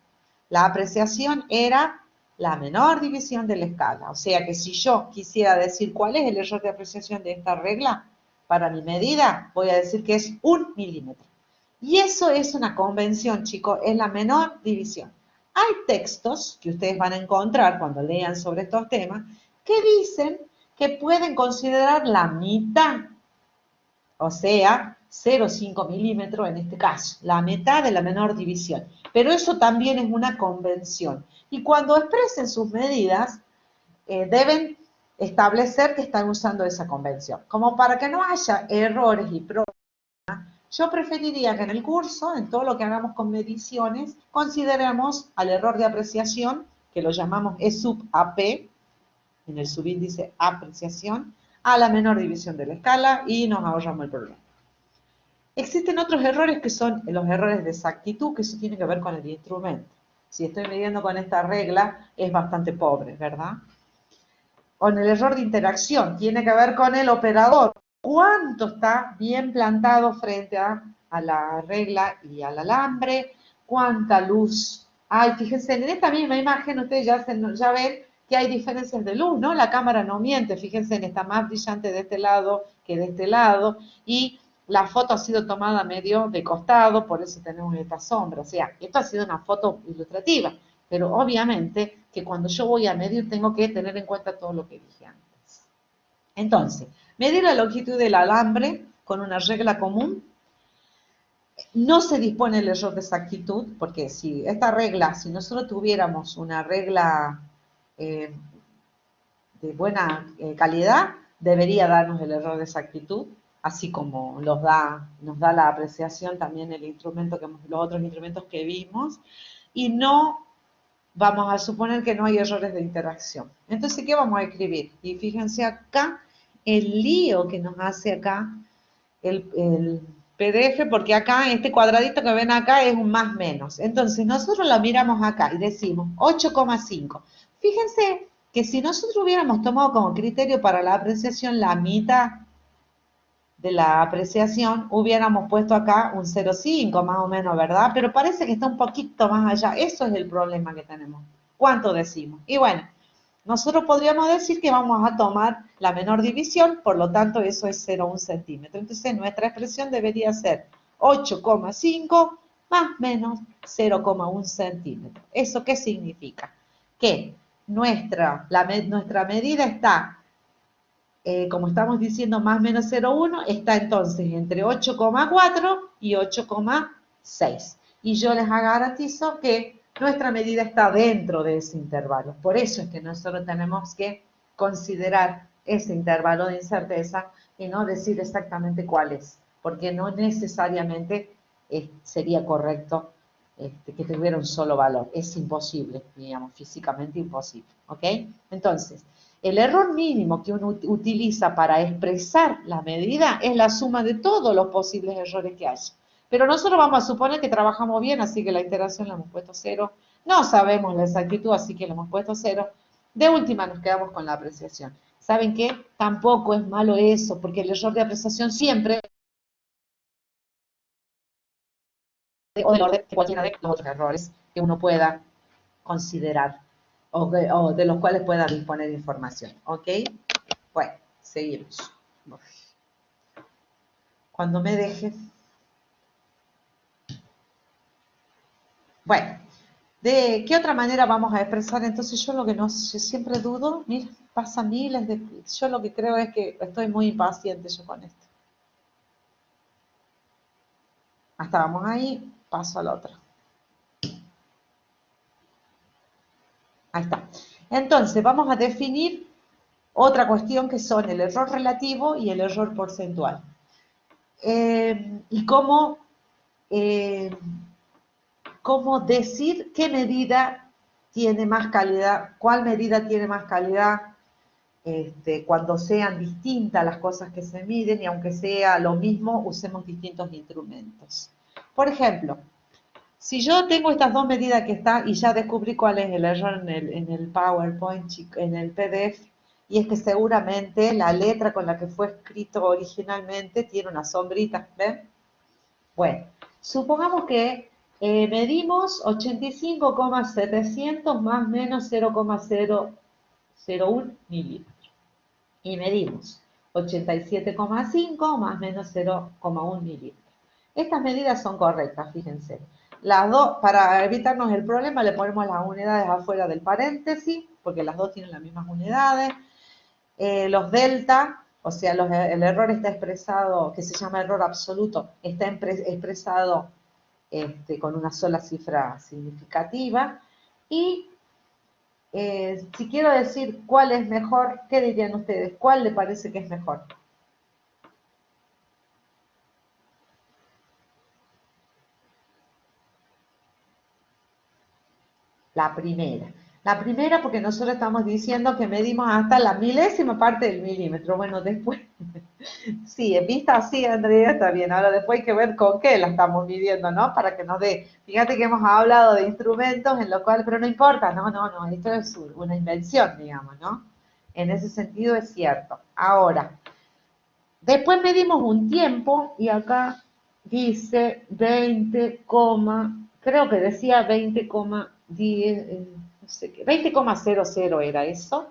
La apreciación era la menor división de la escala. O sea que si yo quisiera decir cuál es el error de apreciación de esta regla para mi medida, voy a decir que es 1 milímetro. Y eso es una convención, chicos, es la menor división. Hay textos que ustedes van a encontrar cuando lean sobre estos temas que dicen que pueden considerar la mitad, o sea, 0,5 milímetros en este caso, la mitad de la menor división. Pero eso también es una convención. Y cuando expresen sus medidas, deben establecer que están usando esa convención. Como para que no haya errores y problemas, yo preferiría que en el curso, en todo lo que hagamos con mediciones, consideremos al error de apreciación, que lo llamamos E sub AP, en el subíndice apreciación, a la menor división de la escala y nos ahorramos el problema. Existen otros errores que son los errores de exactitud, que eso tiene que ver con el instrumento. Si estoy midiendo con esta regla, es bastante pobre, ¿verdad? Con el error de interacción, tiene que ver con el operador. ¿Cuánto está bien plantado frente a la regla y al alambre? ¿Cuánta luz hay? Fíjense, en esta misma imagen ustedes ya ven que hay diferencias de luz, ¿no? La cámara no miente, fíjense, está más brillante de este lado que de este lado, y la foto ha sido tomada medio de costado, por eso tenemos esta sombra. O sea, esto ha sido una foto ilustrativa, pero obviamente que cuando yo voy a medir tengo que tener en cuenta todo lo que dije antes. Entonces, medir la longitud del alambre con una regla común. No se dispone el error de exactitud, porque si esta regla, si nosotros tuviéramos una regla de buena calidad, debería darnos el error de exactitud, así como nos da la apreciación también el instrumento los otros instrumentos que vimos, y no vamos a suponer que no hay errores de interacción. Entonces, ¿qué vamos a escribir? Y fíjense acá el lío que nos hace acá el PDF, porque acá este cuadradito que ven acá es un más menos. Entonces, nosotros lo miramos acá y decimos 8,5. Fíjense que si nosotros hubiéramos tomado como criterio para la apreciación la mitad de la apreciación, hubiéramos puesto acá un 0,5 más o menos, ¿verdad? Pero parece que está un poquito más allá. Eso es el problema que tenemos. ¿Cuánto decimos? Y bueno, nosotros podríamos decir que vamos a tomar la menor división, por lo tanto eso es 0,1 centímetro. Entonces nuestra expresión debería ser 8,5 más menos 0,1 centímetro. ¿Eso qué significa? Que nuestra medida está, como estamos diciendo, más menos 0,1, está entonces entre 8,4 y 8,6. Y yo les garantizo que nuestra medida está dentro de ese intervalo. Por eso es que nosotros tenemos que considerar ese intervalo de incerteza y no decir exactamente cuál es, porque no necesariamente sería correcto que tuviera un solo valor. Es imposible, digamos, físicamente imposible. ¿Ok? Entonces, el error mínimo que uno utiliza para expresar la medida es la suma de todos los posibles errores que haya. Pero nosotros vamos a suponer que trabajamos bien, así que la iteración la hemos puesto 0. No sabemos la exactitud, así que la hemos puesto 0. De última nos quedamos con la apreciación. ¿Saben qué? Tampoco es malo eso, porque el error de apreciación siempre o del orden de cualquiera de los otros errores que uno pueda considerar o de los cuales pueda disponer información. ¿Ok? Bueno, seguimos. Cuando me deje. Bueno, ¿de qué otra manera vamos a expresar? Entonces yo lo que no sé, siempre dudo, mira, pasa miles de... Yo lo que creo es que estoy muy impaciente yo con esto. Hasta vamos ahí, paso a la otra. Ahí está. Entonces, vamos a definir otra cuestión que son el error relativo y el error porcentual. Y cómo decir qué medida tiene más calidad, cuál medida tiene más calidad cuando sean distintas las cosas que se miden y aunque sea lo mismo, usemos distintos instrumentos. Por ejemplo, si yo tengo estas dos medidas que están, y ya descubrí cuál es el error en el PowerPoint, en el PDF, y es que seguramente la letra con la que fue escrito originalmente tiene una sombrita, ¿ven? Bueno, Supongamos que medimos 85,700 más menos 0,001 milímetros. Y medimos 87,5 más menos 0,1 milímetros. Estas medidas son correctas, fíjense. Las dos, para evitarnos el problema, le ponemos las unidades afuera del paréntesis, porque las dos tienen las mismas unidades. Los delta, o sea, el error está expresado, que se llama error absoluto, está expresado con una sola cifra significativa. Y si quiero decir cuál es mejor, ¿qué dirían ustedes? ¿Cuál le parece que es mejor? La primera. La primera porque nosotros estamos diciendo que medimos hasta la milésima parte del milímetro. Bueno, después, sí, en vista así, Andrea, está bien. Ahora después hay que ver con qué la estamos midiendo, ¿no? Para que nos dé. Fíjate que hemos hablado de instrumentos en lo cual, pero no importa, no, esto es una invención, digamos, ¿no? En ese sentido es cierto. Ahora, después medimos un tiempo y acá dice 20, creo que decía 20,10, no sé qué, 20,00 era eso,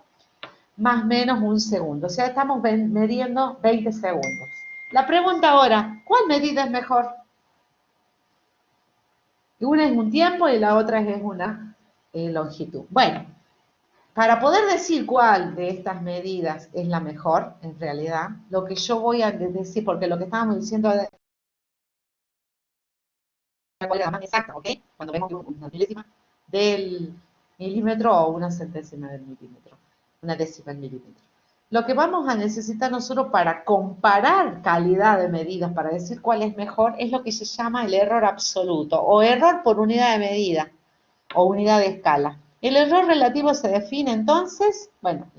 más menos un segundo. O sea, estamos midiendo 20 segundos. La pregunta ahora, ¿cuál medida es mejor? Una es un tiempo y la otra es una longitud. Bueno, para poder decir cuál de estas medidas es la mejor, en realidad, lo que yo voy a decir, porque lo que estábamos diciendo es cuál es la más exacta, ¿ok? Cuando vemos una milésima del milímetro o una centésima del milímetro, una décima del milímetro. Lo que vamos a necesitar nosotros para comparar calidad de medidas, para decir cuál es mejor, es lo que se llama el error absoluto, o error por unidad de medida, o unidad de escala. El error relativo se define entonces, bueno,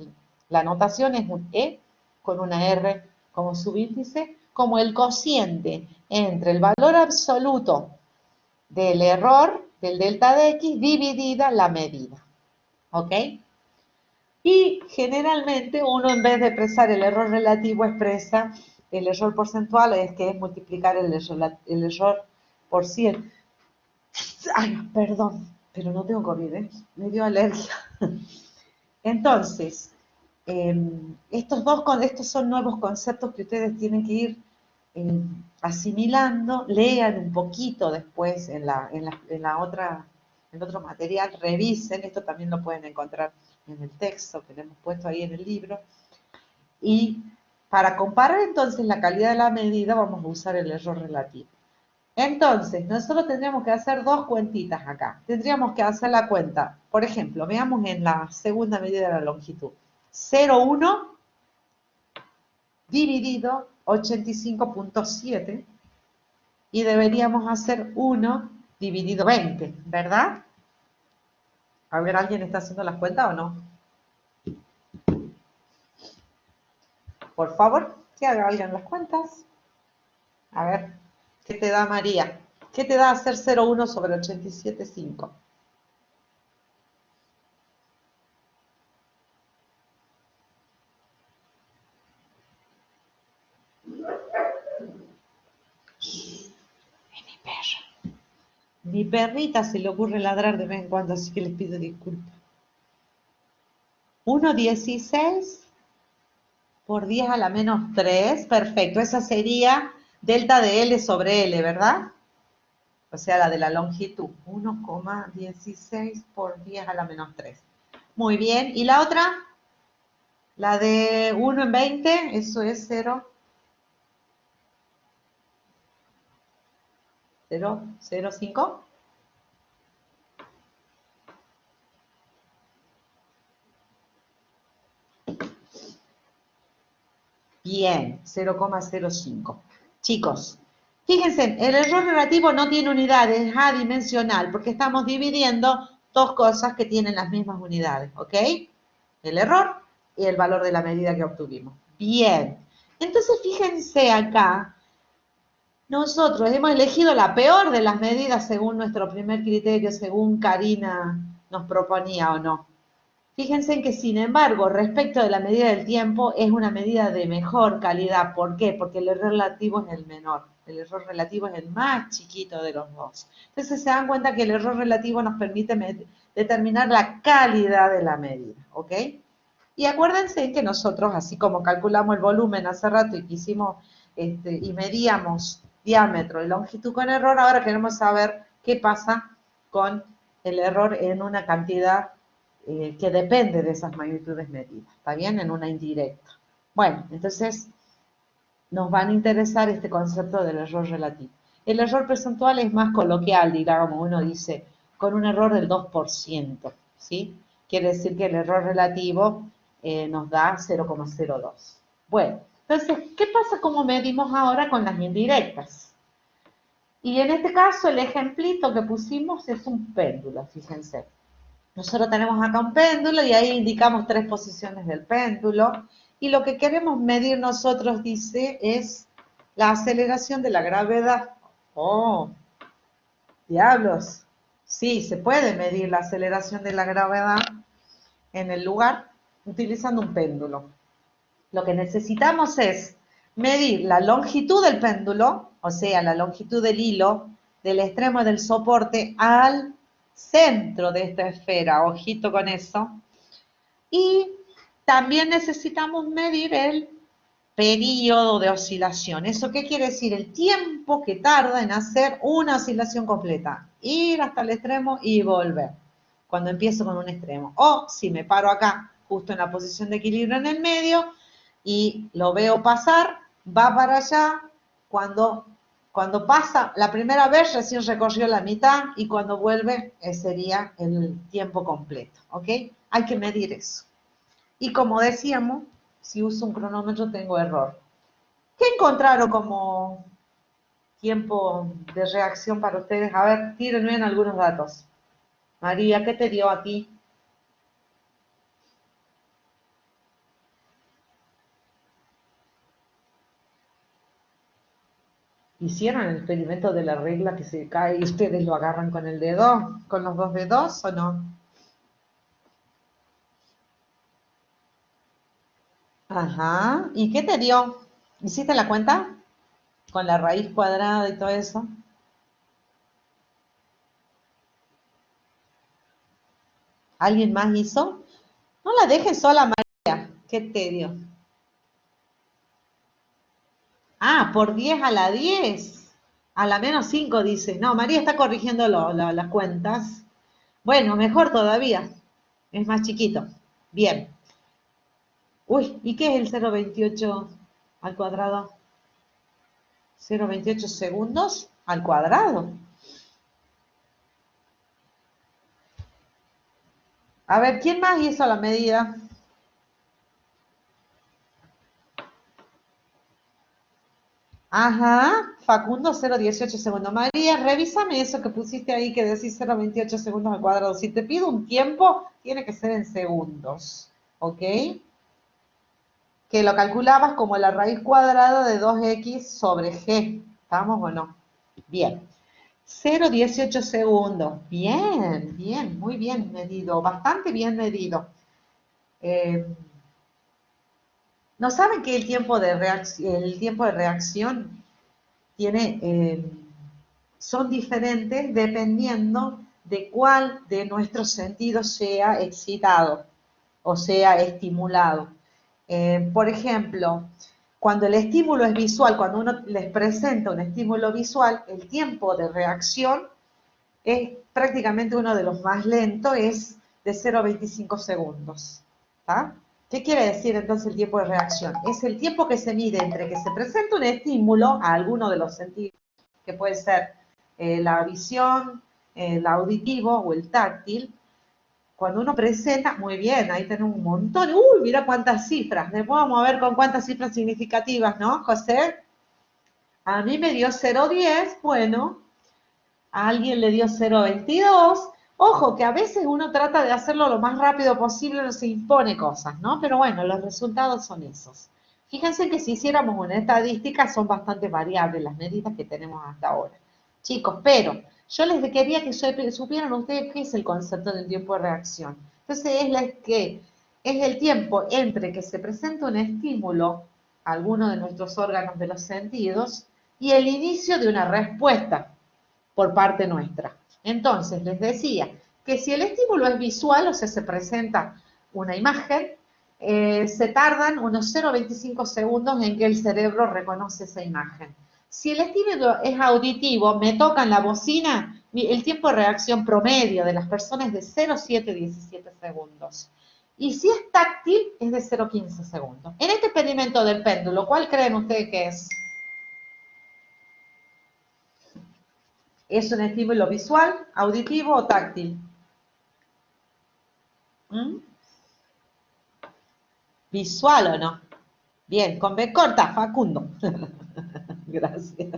la notación es un E con una R como subíndice, como el cociente entre el valor absoluto del error, del delta de X, dividida la medida. ¿Ok? Y generalmente uno, en vez de expresar el error relativo, expresa el error porcentual, que es multiplicar el error por 100. Ay, perdón, pero no tengo COVID, me dio alergia. Entonces, estos son nuevos conceptos que ustedes tienen que ir asimilando. Lean un poquito después en otro material, revisen, esto también lo pueden encontrar en el texto que le hemos puesto ahí en el libro. Y para comparar entonces la calidad de la medida vamos a usar el error relativo. Entonces, nosotros tendríamos que hacer dos cuentitas acá. Tendríamos que hacer la cuenta, por ejemplo, veamos en la segunda medida de la longitud. 0,1 dividido 85,7 y deberíamos hacer 1 dividido 20, ¿verdad? A ver, ¿alguien está haciendo las cuentas o no? Por favor, que haga alguien las cuentas. A ver, ¿qué te da María? ¿Qué te da hacer 0,1 sobre 87,5? Mi perrita se le ocurre ladrar de vez en cuando, así que les pido disculpas. 1,16 por 10 a la menos 3, perfecto. Esa sería delta de L sobre L, ¿verdad? O sea, la de la longitud. 1,16 por 10 a la menos 3. Muy bien. ¿Y la otra? La de 1 en 20, eso es 0. 0,05. Bien, 0,05. Chicos, fíjense, el error relativo no tiene unidades, es adimensional, porque estamos dividiendo dos cosas que tienen las mismas unidades, ¿ok? El error y el valor de la medida que obtuvimos. Bien, entonces fíjense acá, nosotros hemos elegido la peor de las medidas según nuestro primer criterio, según Karina nos proponía o no. Fíjense en que, sin embargo, respecto de la medida del tiempo, es una medida de mejor calidad. ¿Por qué? Porque el error relativo es el menor. El error relativo es el más chiquito de los dos. Entonces se dan cuenta que el error relativo nos permite determinar la calidad de la medida, ¿ok? Y acuérdense que nosotros, así como calculamos el volumen hace rato y quisimos, y medíamos diámetro y longitud con error, ahora queremos saber qué pasa con el error en una cantidad que depende de esas magnitudes medidas, ¿está bien? En una indirecta. Bueno, entonces nos van a interesar este concepto del error relativo. El error percentual es más coloquial, digamos, uno dice, con un error del 2%, ¿sí? Quiere decir que el error relativo nos da 0,02. Bueno, entonces, ¿qué pasa como medimos ahora con las indirectas? Y en este caso, el ejemplito que pusimos es un péndulo, fíjense. Nosotros tenemos acá un péndulo y ahí indicamos 3 posiciones del péndulo. Y lo que queremos medir nosotros, dice, es la aceleración de la gravedad. ¡Oh! ¡Diablos! Sí, se puede medir la aceleración de la gravedad en el lugar utilizando un péndulo. Lo que necesitamos es medir la longitud del péndulo, o sea, la longitud del hilo, del extremo del soporte al centro de esta esfera, ojito con eso. Y también necesitamos medir el periodo de oscilación. ¿Eso qué quiere decir? El tiempo que tarda en hacer una oscilación completa. Ir hasta el extremo y volver, cuando empiezo con un extremo. O si me paro acá, justo en la posición de equilibrio en el medio, y lo veo pasar, va para allá, cuando pasa la primera vez recién recorrió la mitad y cuando vuelve sería el tiempo completo, ¿ok? Hay que medir eso. Y como decíamos, si uso un cronómetro tengo error. ¿Qué encontraron como tiempo de reacción para ustedes? A ver, tírenme en algunos datos. María, ¿qué te dio aquí? ¿Hicieron el experimento de la regla que se cae y ustedes lo agarran con el dedo, con los 2 dedos o no? Ajá, ¿y qué te dio? ¿Hiciste la cuenta? Con la raíz cuadrada y todo eso. ¿Alguien más hizo? No la dejes sola, María. ¿Qué te dio? Ah, por 10 a la 10. A la menos 5 dice. No, María está corrigiendo las cuentas. Bueno, mejor todavía. Es más chiquito. Bien. Uy, ¿y qué es el 0,28 al cuadrado? 0,28 segundos al cuadrado. A ver, ¿quién más hizo la medida? Ajá, Facundo 0,18 segundos. María, revísame eso que pusiste ahí que decís 0,28 segundos al cuadrado. Si te pido un tiempo, tiene que ser en segundos, ¿ok? Que lo calculabas como la raíz cuadrada de 2x sobre g. ¿Estamos o no? Bien. 0,18 segundos. Bien, bien, muy bien medido. Bastante bien medido. ¿No saben que el tiempo de reacción tiene, son diferentes dependiendo de cuál de nuestros sentidos sea excitado o sea estimulado? Por ejemplo, cuando el estímulo es visual, cuando uno les presenta un estímulo visual, el tiempo de reacción es prácticamente uno de los más lentos, es de 0,25 segundos. ¿Tá? ¿Qué quiere decir entonces el tiempo de reacción? Es el tiempo que se mide entre que se presenta un estímulo a alguno de los sentidos, que puede ser la visión, el auditivo o el táctil. Cuando uno presenta, muy bien, ahí tenemos un montón. ¡Uy, mira cuántas cifras! Después vamos a ver con cuántas cifras significativas, ¿no, José? A mí me dio 0,10, bueno, a alguien le dio 0,22. Ojo, que a veces uno trata de hacerlo lo más rápido posible, no se impone cosas, ¿no? Pero bueno, los resultados son esos. Fíjense que si hiciéramos una estadística son bastante variables las medidas que tenemos hasta ahora. Chicos, pero yo les quería que supieran ustedes qué es el concepto del tiempo de reacción. Entonces es el tiempo entre que se presenta un estímulo a alguno de nuestros órganos de los sentidos y el inicio de una respuesta por parte nuestra. Entonces, les decía que si el estímulo es visual, o sea, se presenta una imagen, se tardan unos 0,25 segundos en que el cerebro reconoce esa imagen. Si el estímulo es auditivo, me tocan la bocina, el tiempo de reacción promedio de las personas es de 0,717 segundos. Y si es táctil, es de 0,15 segundos. En este experimento del péndulo, ¿cuál creen ustedes que es? ¿Es un estímulo visual, auditivo o táctil? ¿Mm? ¿Visual o no? Bien, con B corta, Facundo. Gracias.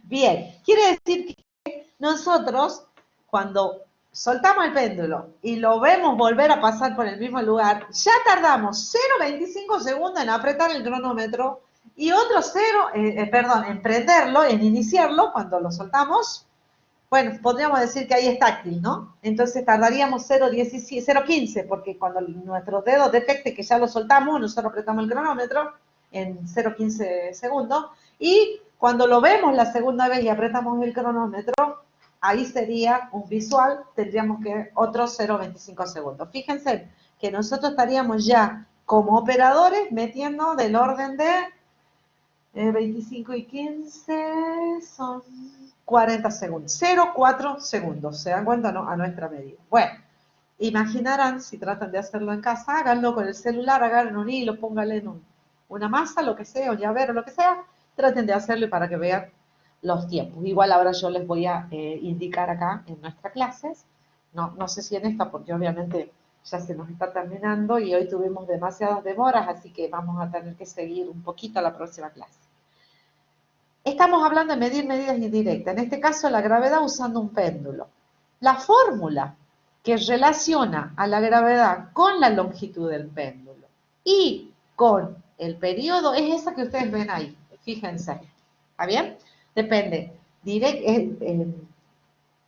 Bien, quiere decir que nosotros, cuando soltamos el péndulo y lo vemos volver a pasar por el mismo lugar, ya tardamos 0,25 segundos en apretar el cronómetro y otro en prenderlo, en iniciarlo, cuando lo soltamos. Bueno, podríamos decir que ahí es táctil, ¿no? Entonces tardaríamos 0,15, porque cuando nuestros dedos detecten que ya lo soltamos, nosotros apretamos el cronómetro en 0,15 segundos, y cuando lo vemos la segunda vez y apretamos el cronómetro, ahí sería un visual, tendríamos que otros 0,25 segundos. Fíjense que nosotros estaríamos ya como operadores metiendo del orden de 25 y 15 son 40 segundos, 0,4 segundos, ¿se dan cuenta? No, a nuestra medida. Bueno, imaginarán, si tratan de hacerlo en casa, háganlo con el celular, agarren un hilo, pónganle en una masa, lo que sea, o llavero, lo que sea, traten de hacerlo para que vean los tiempos. Igual ahora yo les voy a indicar acá en nuestras clases, no sé si en esta, porque obviamente ya se nos está terminando y hoy tuvimos demasiadas demoras, así que vamos a tener que seguir un poquito a la próxima clase. Estamos hablando de medir medidas indirectas, en este caso la gravedad usando un péndulo. La fórmula que relaciona a la gravedad con la longitud del péndulo y con el periodo es esa que ustedes ven ahí, fíjense, ¿está bien? Depende,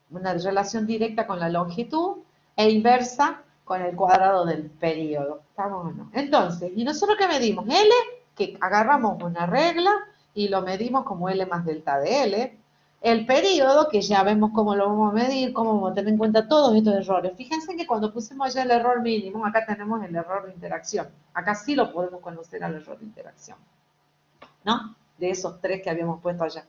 una relación directa con la longitud e inversa con el cuadrado del periodo, ¿estamos o no? Entonces, ¿y nosotros qué medimos? L, que agarramos una regla y lo medimos como L más delta de L. El periodo, que ya vemos cómo lo vamos a medir, cómo vamos a tener en cuenta todos estos errores. Fíjense que cuando pusimos ya el error mínimo, acá tenemos el error de interacción. Acá sí lo podemos conocer al error de interacción, ¿no? De esos tres que habíamos puesto allá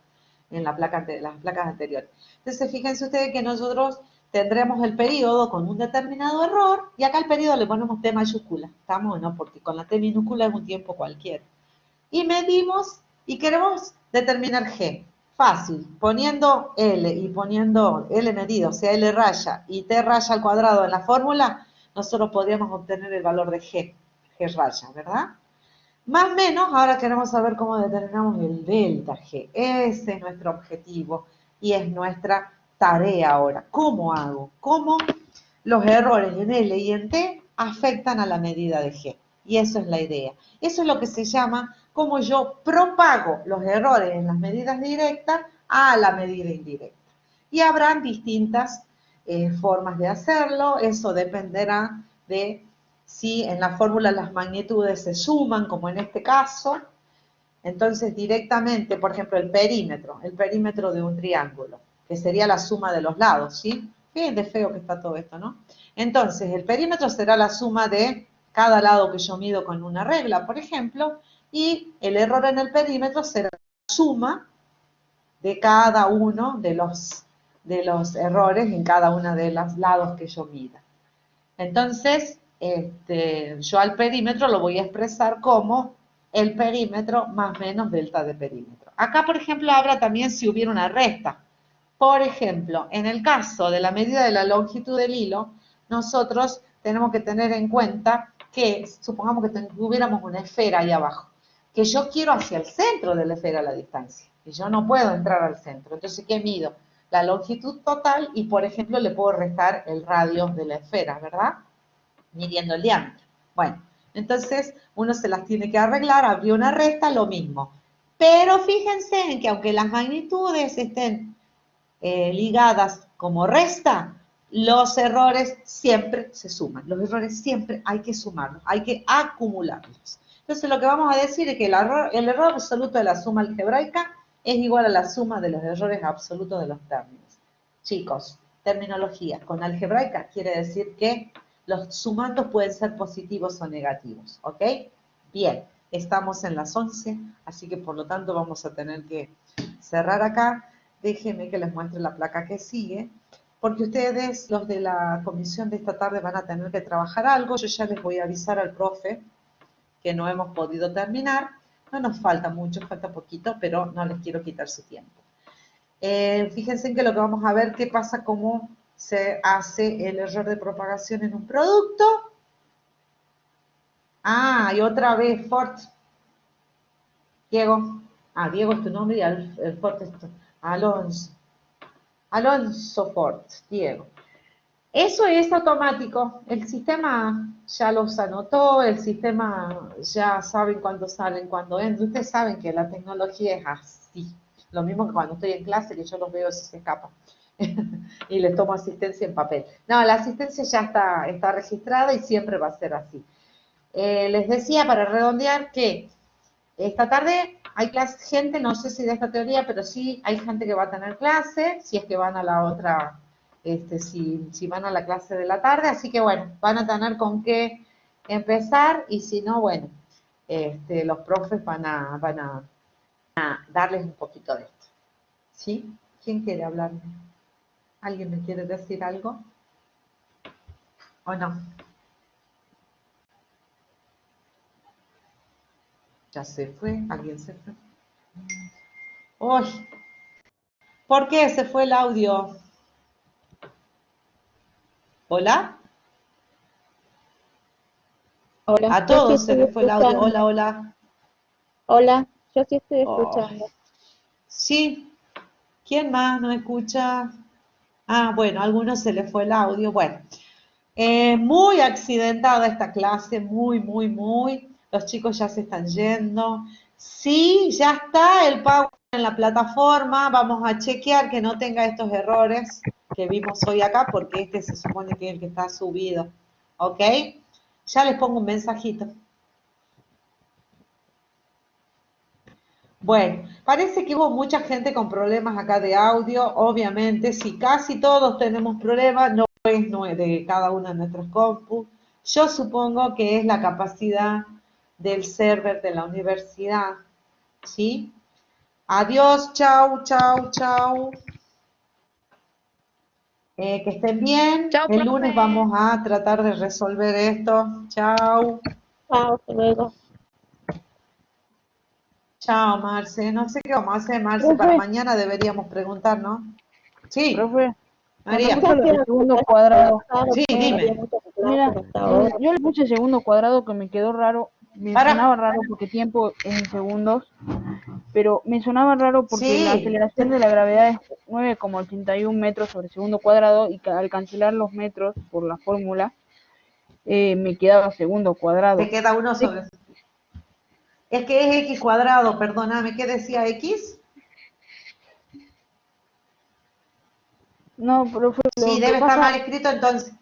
en las placas anteriores. Entonces, fíjense ustedes que nosotros tendremos el periodo con un determinado error, y acá al periodo le ponemos T mayúscula, ¿estamos o no? Porque con la T minúscula es un tiempo cualquiera. Y medimos y queremos determinar G. Fácil, poniendo L y poniendo L medido, o sea, L raya y T raya al cuadrado en la fórmula, nosotros podríamos obtener el valor de G raya, ¿verdad? Más o menos, ahora queremos saber cómo determinamos el delta G. Ese es nuestro objetivo y es nuestra tarea ahora. ¿Cómo hago? ¿Cómo los errores en L y en T afectan a la medida de G? Y eso es la idea. Eso es lo que se llama cómo yo propago los errores en las medidas directas a la medida indirecta. Y habrán distintas formas de hacerlo. Eso dependerá de si en la fórmula las magnitudes se suman, como en este caso. Entonces directamente, por ejemplo, el perímetro de un triángulo, que sería la suma de los lados, ¿sí? Fíjense feo que está todo esto, ¿no? Entonces, el perímetro será la suma de cada lado que yo mido con una regla, por ejemplo, y el error en el perímetro será la suma de cada uno de los errores en cada uno de los lados que yo mida. Entonces, yo al perímetro lo voy a expresar como el perímetro más menos delta de perímetro. Acá, por ejemplo, habrá también si hubiera una resta. Por ejemplo, en el caso de la medida de la longitud del hilo, nosotros tenemos que tener en cuenta que, supongamos que tuviéramos una esfera ahí abajo, que yo quiero hacia el centro de la esfera la distancia, y yo no puedo entrar al centro. Entonces, ¿qué mido? La longitud total y, por ejemplo, le puedo restar el radio de la esfera, ¿verdad? Midiendo el diámetro. Bueno, entonces uno se las tiene que arreglar, abrió una resta, lo mismo. Pero fíjense en que aunque las magnitudes estén ligadas como resta, los errores siempre se suman. Los errores siempre hay que sumarlos, hay que acumularlos. Entonces lo que vamos a decir es que el error absoluto de la suma algebraica es igual a la suma de los errores absolutos de los términos. Chicos, terminología con algebraica quiere decir que los sumandos pueden ser positivos o negativos, ¿ok? Bien, estamos en las 11, así que por lo tanto vamos a tener que cerrar acá. Déjenme que les muestre la placa que sigue, porque ustedes, los de la comisión de esta tarde, van a tener que trabajar algo. Yo ya les voy a avisar al profe que no hemos podido terminar. No nos falta mucho, falta poquito, pero no les quiero quitar su tiempo. Fíjense en que lo que vamos a ver, qué pasa, cómo se hace el error de propagación en un producto. Ah, y otra vez, Fort. Diego. Ah, Diego es tu nombre y el Fort es tu... Alonso. Alonso Fort, Diego. Eso es automático. El sistema ya los anotó, el sistema ya saben cuándo salen, cuándo entran. Ustedes saben que la tecnología es así. Lo mismo que cuando estoy en clase, que yo los veo si se escapan. Y les tomo asistencia en papel. No, la asistencia ya está registrada y siempre va a ser así. Les decía, para redondear, que esta tarde hay gente, no sé si de esta teoría, pero sí hay gente que va a tener clase, si es que van a la otra, si van a la clase de la tarde, así que bueno, van a tener con qué empezar, y si no, bueno, los profes van a darles un poquito de esto. ¿Sí? ¿Quién quiere hablarme? ¿Alguien me quiere decir algo? ¿O no? Ya se fue, alguien se fue. ¡Uy! ¿Por qué se fue el audio? ¿Hola? Hola. A Yo sí todos se estoy les fue el audio. escuchando. Hola, hola. Hola, yo sí estoy Oh, escuchando. sí. ¿Quién más no escucha? Ah, bueno, a algunos se les fue el audio. Bueno, muy accidentada esta clase, muy. Los chicos ya se están yendo. Sí, ya está el pago en la plataforma. Vamos a chequear que no tenga estos errores que vimos hoy acá, porque este se supone que es el que está subido. ¿Ok? Ya les pongo un mensajito. Bueno, parece que hubo mucha gente con problemas acá de audio, obviamente, si casi todos tenemos problemas, no es de cada una de nuestras compus. Yo supongo que es la capacidad del server de la universidad, ¿sí? Adiós, chau. Que estén bien. Chao, El lunes profe. vamos a tratar de resolver esto. Chau. Chao, hasta luego. Chao, Marce. No sé qué vamos a hacer, Marce. Para Profe, mañana deberíamos preguntar, ¿no? Sí, profe, con María. respecto a lo Gracias, del segundo gracias por cuadrado, avisar, Sí, no había dime. muchas mira, clases hasta ahora. yo le puse segundo cuadrado que me quedó raro, me Para. sonaba raro porque tiempo es en segundos, pero me sonaba raro porque la Sí. aceleración de la gravedad es 9,81 metros sobre segundo cuadrado y al cancelar los metros por la fórmula, me quedaba segundo Te cuadrado. queda uno sobre. Es que es x cuadrado, perdóname. ¿Qué decía x? No, profe, Sí, lo que debe estar pasa, mal escrito entonces.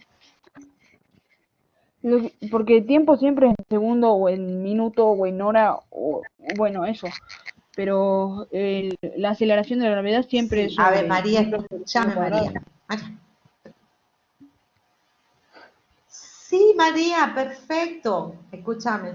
porque el tiempo siempre es en segundo o en minuto o en hora, o bueno, eso. Pero la aceleración de la gravedad siempre es Sí, a ver, sobre María, metros sobre segundo escúchame, cuadrado. María. Acá. Sí, María, perfecto. Escúchame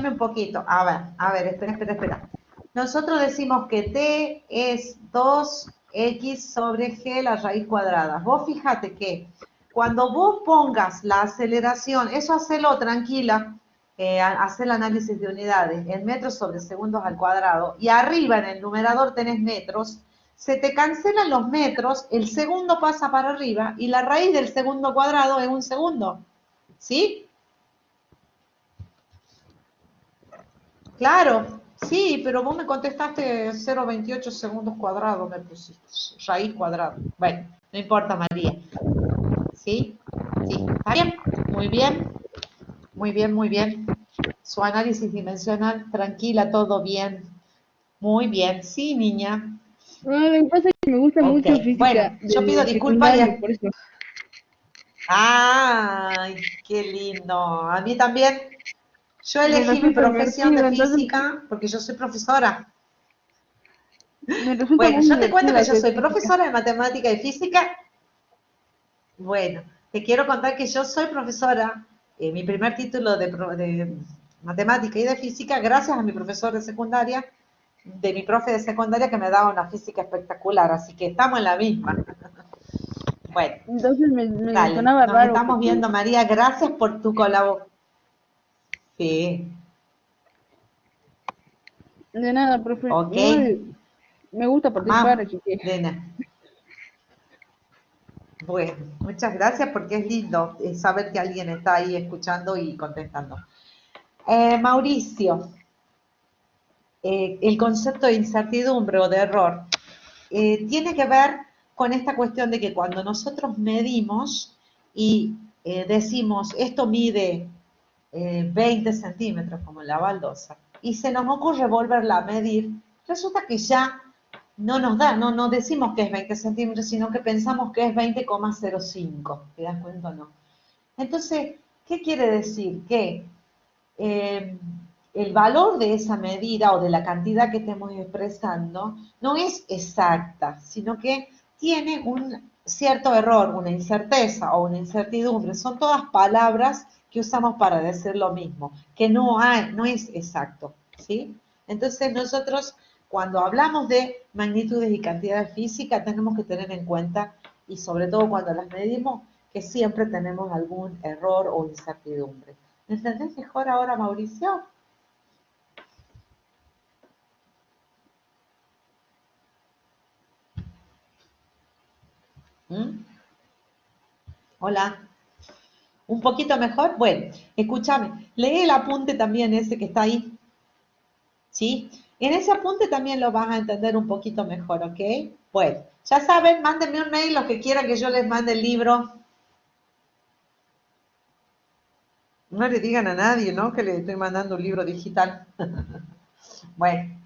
un poquito. A ver, espera. Nosotros decimos que t es 2x sobre g la raíz cuadrada. Vos fíjate que cuando vos pongas la aceleración, eso hacelo tranquila, hacer el análisis de unidades en metros sobre segundos al cuadrado, y arriba en el numerador tenés metros, se te cancelan los metros, el segundo pasa para arriba, y la raíz del segundo cuadrado es un segundo. ¿Sí? Claro, sí, pero vos me contestaste 0,28 segundos cuadrados, me pusiste, raíz cuadrada. Bueno, no importa, María. ¿Sí? Sí, está bien, muy bien. Su análisis dimensional, tranquila, todo bien. Muy bien, sí, niña. Lo que pasa es Me gusta Ok, mucho física bueno, yo pido de disculpas secundario, por eso. ¡Ay, qué lindo! A mí también. Yo Me elegí mi resulta profesión de divertido, entonces física porque yo soy profesora. me resulta Bueno, muy yo te cuento divertido que yo hacer soy física. profesora de matemática y física. Bueno, te quiero contar que yo soy profesora, mi primer título de matemática y de física, gracias a mi profesor de secundaria, de mi profe de secundaria que me daba una física espectacular, así que estamos en la misma. Bueno, Entonces me dale, sonaba nos raro estamos porque viendo, María, gracias por tu colaboración. Sí, de nada, profe. ok, Igual me gusta participar, mamá, así que nena. Bueno, muchas gracias porque es lindo saber que alguien está ahí escuchando y contestando. Mauricio, el concepto de incertidumbre o de error tiene que ver con esta cuestión de que cuando nosotros medimos y decimos esto mide 20 centímetros como la baldosa y se nos ocurre volverla a medir, resulta que ya no nos da, no decimos que es 20 centímetros, sino que pensamos que es 20,05. ¿Te das cuenta o no? Entonces, ¿qué quiere decir? Que eh, el valor de esa medida o de la cantidad que estemos expresando no es exacta, sino que tiene un cierto error, una incerteza o una incertidumbre. Son todas palabras que usamos para decir lo mismo, que no es exacto, ¿sí? Entonces nosotros cuando hablamos de magnitudes y cantidades físicas tenemos que tener en cuenta, y sobre todo cuando las medimos, que siempre tenemos algún error o incertidumbre. ¿Me entendés mejor ahora, Mauricio? ¿Mm? Hola. ¿Un poquito mejor? Bueno, escúchame, lee el apunte también ese que está ahí, ¿sí? En ese apunte también lo vas a entender un poquito mejor, ¿ok? Bueno, ya saben, mándenme un mail los que quieran que yo les mande el libro. No le digan a nadie, ¿no? Que le estoy mandando un libro digital. Bueno,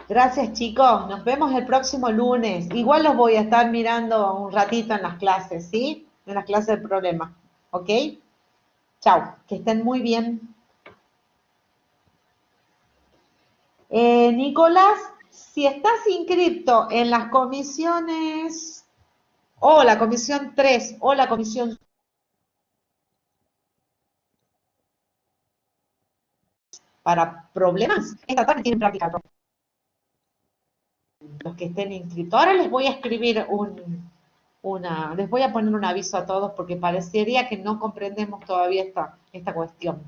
gracias chicos, nos vemos el próximo lunes. Igual los voy a estar mirando un ratito en las clases, ¿sí? En las clases de problemas, ¿ok? Chao, que estén muy bien. Nicolás, si estás inscripto en las comisiones o la comisión 3 o la comisión para problemas, esta tarde tienen práctica. Los que estén inscritos. Ahora les voy a escribir les voy a poner un aviso a todos porque parecería que no comprendemos todavía esta cuestión.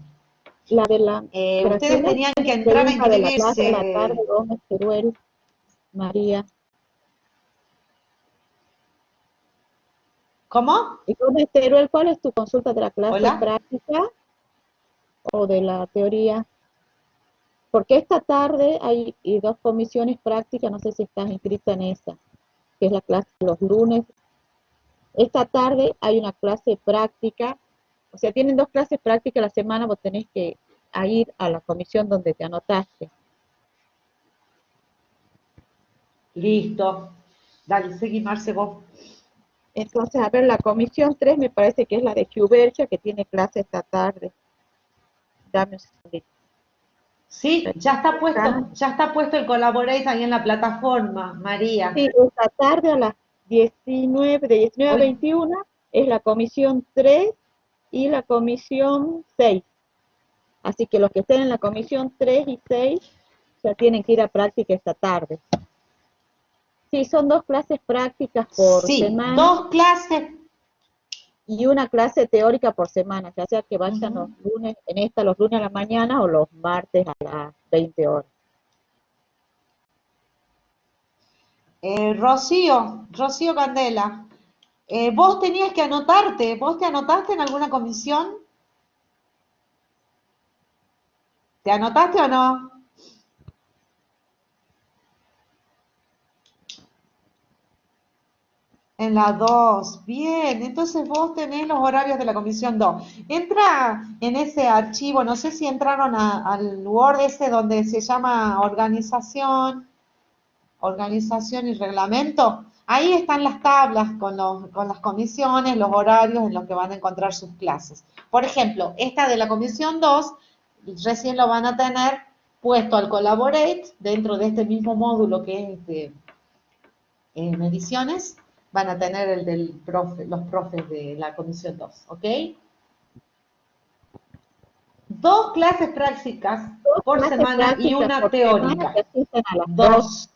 La de la Ustedes Graciela tenían que entrar a pregunta de la clase de la inscribirse. tarde, Gómez, Teruel, María. ¿Cómo? Y Gómez, Teruel, ¿cuál es tu consulta de la clase ¿Hola? práctica o de la teoría? Porque esta tarde hay dos comisiones prácticas, no sé si estás inscrita en esa, que es la clase de los lunes. Esta tarde hay una clase práctica, o sea, tienen dos clases prácticas a la semana, vos tenés que ir a la comisión donde te anotaste. Listo. Dale, seguí, Marce, vos. Entonces, a ver, la comisión 3 me parece que es la de Hubercha, que tiene clase esta tarde. Dame un segundito. Sí, ya está puesto el Collaborate ahí en la plataforma, María. Sí, esta tarde a las 19, de 19 a Hoy, 21, es la comisión 3 y la comisión 6. Así que los que estén en la comisión 3 y 6 ya tienen que ir a práctica esta tarde. Sí, son dos clases prácticas por sí, semana dos clases. y una clase teórica por semana, ya sea que vayan los Ujú. lunes, en esta los lunes a la mañana o los martes a las 20 horas. Rocío Candela, vos tenías que anotarte, ¿vos te anotaste en alguna comisión? ¿Te anotaste o no? En la 2, bien, entonces vos tenés los horarios de la comisión 2. Entra en ese archivo, no sé si entraron al Word ese donde se llama organización. organización y reglamento, ahí están las tablas con las comisiones, los horarios en los que van a encontrar sus clases. Por ejemplo, esta de la comisión 2, recién lo van a tener puesto al Collaborate, dentro de este mismo módulo que es de mediciones, van a tener el del los profes de la comisión 2, ¿ok? 2 clases prácticas por clases semana y prácticas una por teórica. semana que asisten a las 2.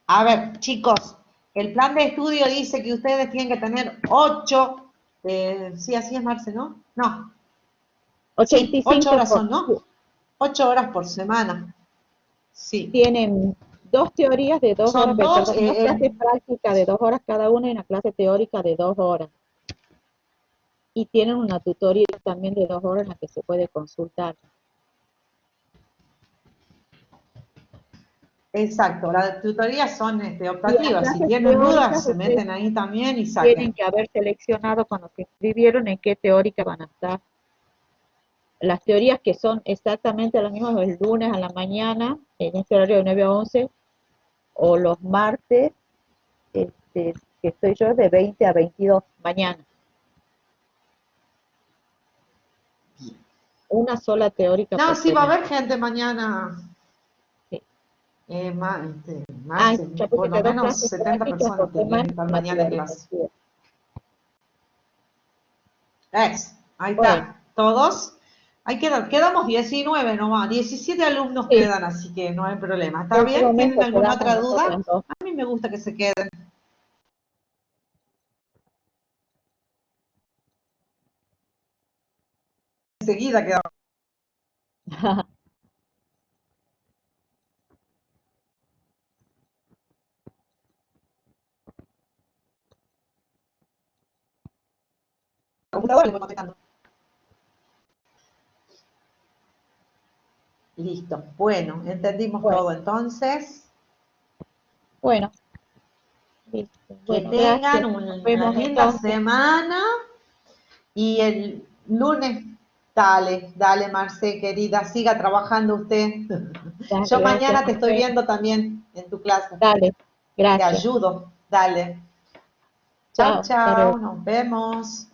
A ver, chicos, el plan de estudio dice que ustedes tienen que tener 8, sí, así es, Marce, ¿no? No. Sí, 8 horas son, ¿no? 8 horas por semana. Sí. Tienen 2 teorías de 2 horas, Son 2, perdón, 2 clases prácticas de 2 horas cada una y una clase teórica de 2 horas. Y tienen una tutoría también de 2 horas en la que se puede consultar. exacto, las tutorías son optativas. Si tienen dudas, se meten ahí también y saquen. Tienen que haber seleccionado cuando se inscribieron en qué teórica van a estar. Las teorías que son exactamente las mismas el lunes a la mañana, en este horario de 9 a 11, o los martes, que estoy yo, de 20 a 22, mañana. Una sola teórica. No, por sí, va a semana. haber gente mañana. Sí. Más, Ya por lo pusiste 2 menos clases 70 prácticas personas por tendrían semana, que estar una mañana en teórica. clase. Sí. Ahí Bueno. está, todos. Ahí quedamos 19 nomás, 17 alumnos Sí. quedan, así que no hay problema. ¿Está En este bien? ¿Tienen momento alguna quedamos otra duda? nosotras 2. A mí me gusta que se queden. Enseguida quedamos. Computadora le voy contestando. Listo. Bueno, entendimos todo entonces. Bueno. Listo. Que Bueno, tengan gracias. una Nos vemos linda entonces. semana y el lunes, dale Marce, querida, siga trabajando usted. Dale, Yo mañana gracias, te nos estoy vemos. viendo también en tu clase. Dale, Te gracias. ayudo, dale. Chao, Chau, hasta luego. chau, nos vemos.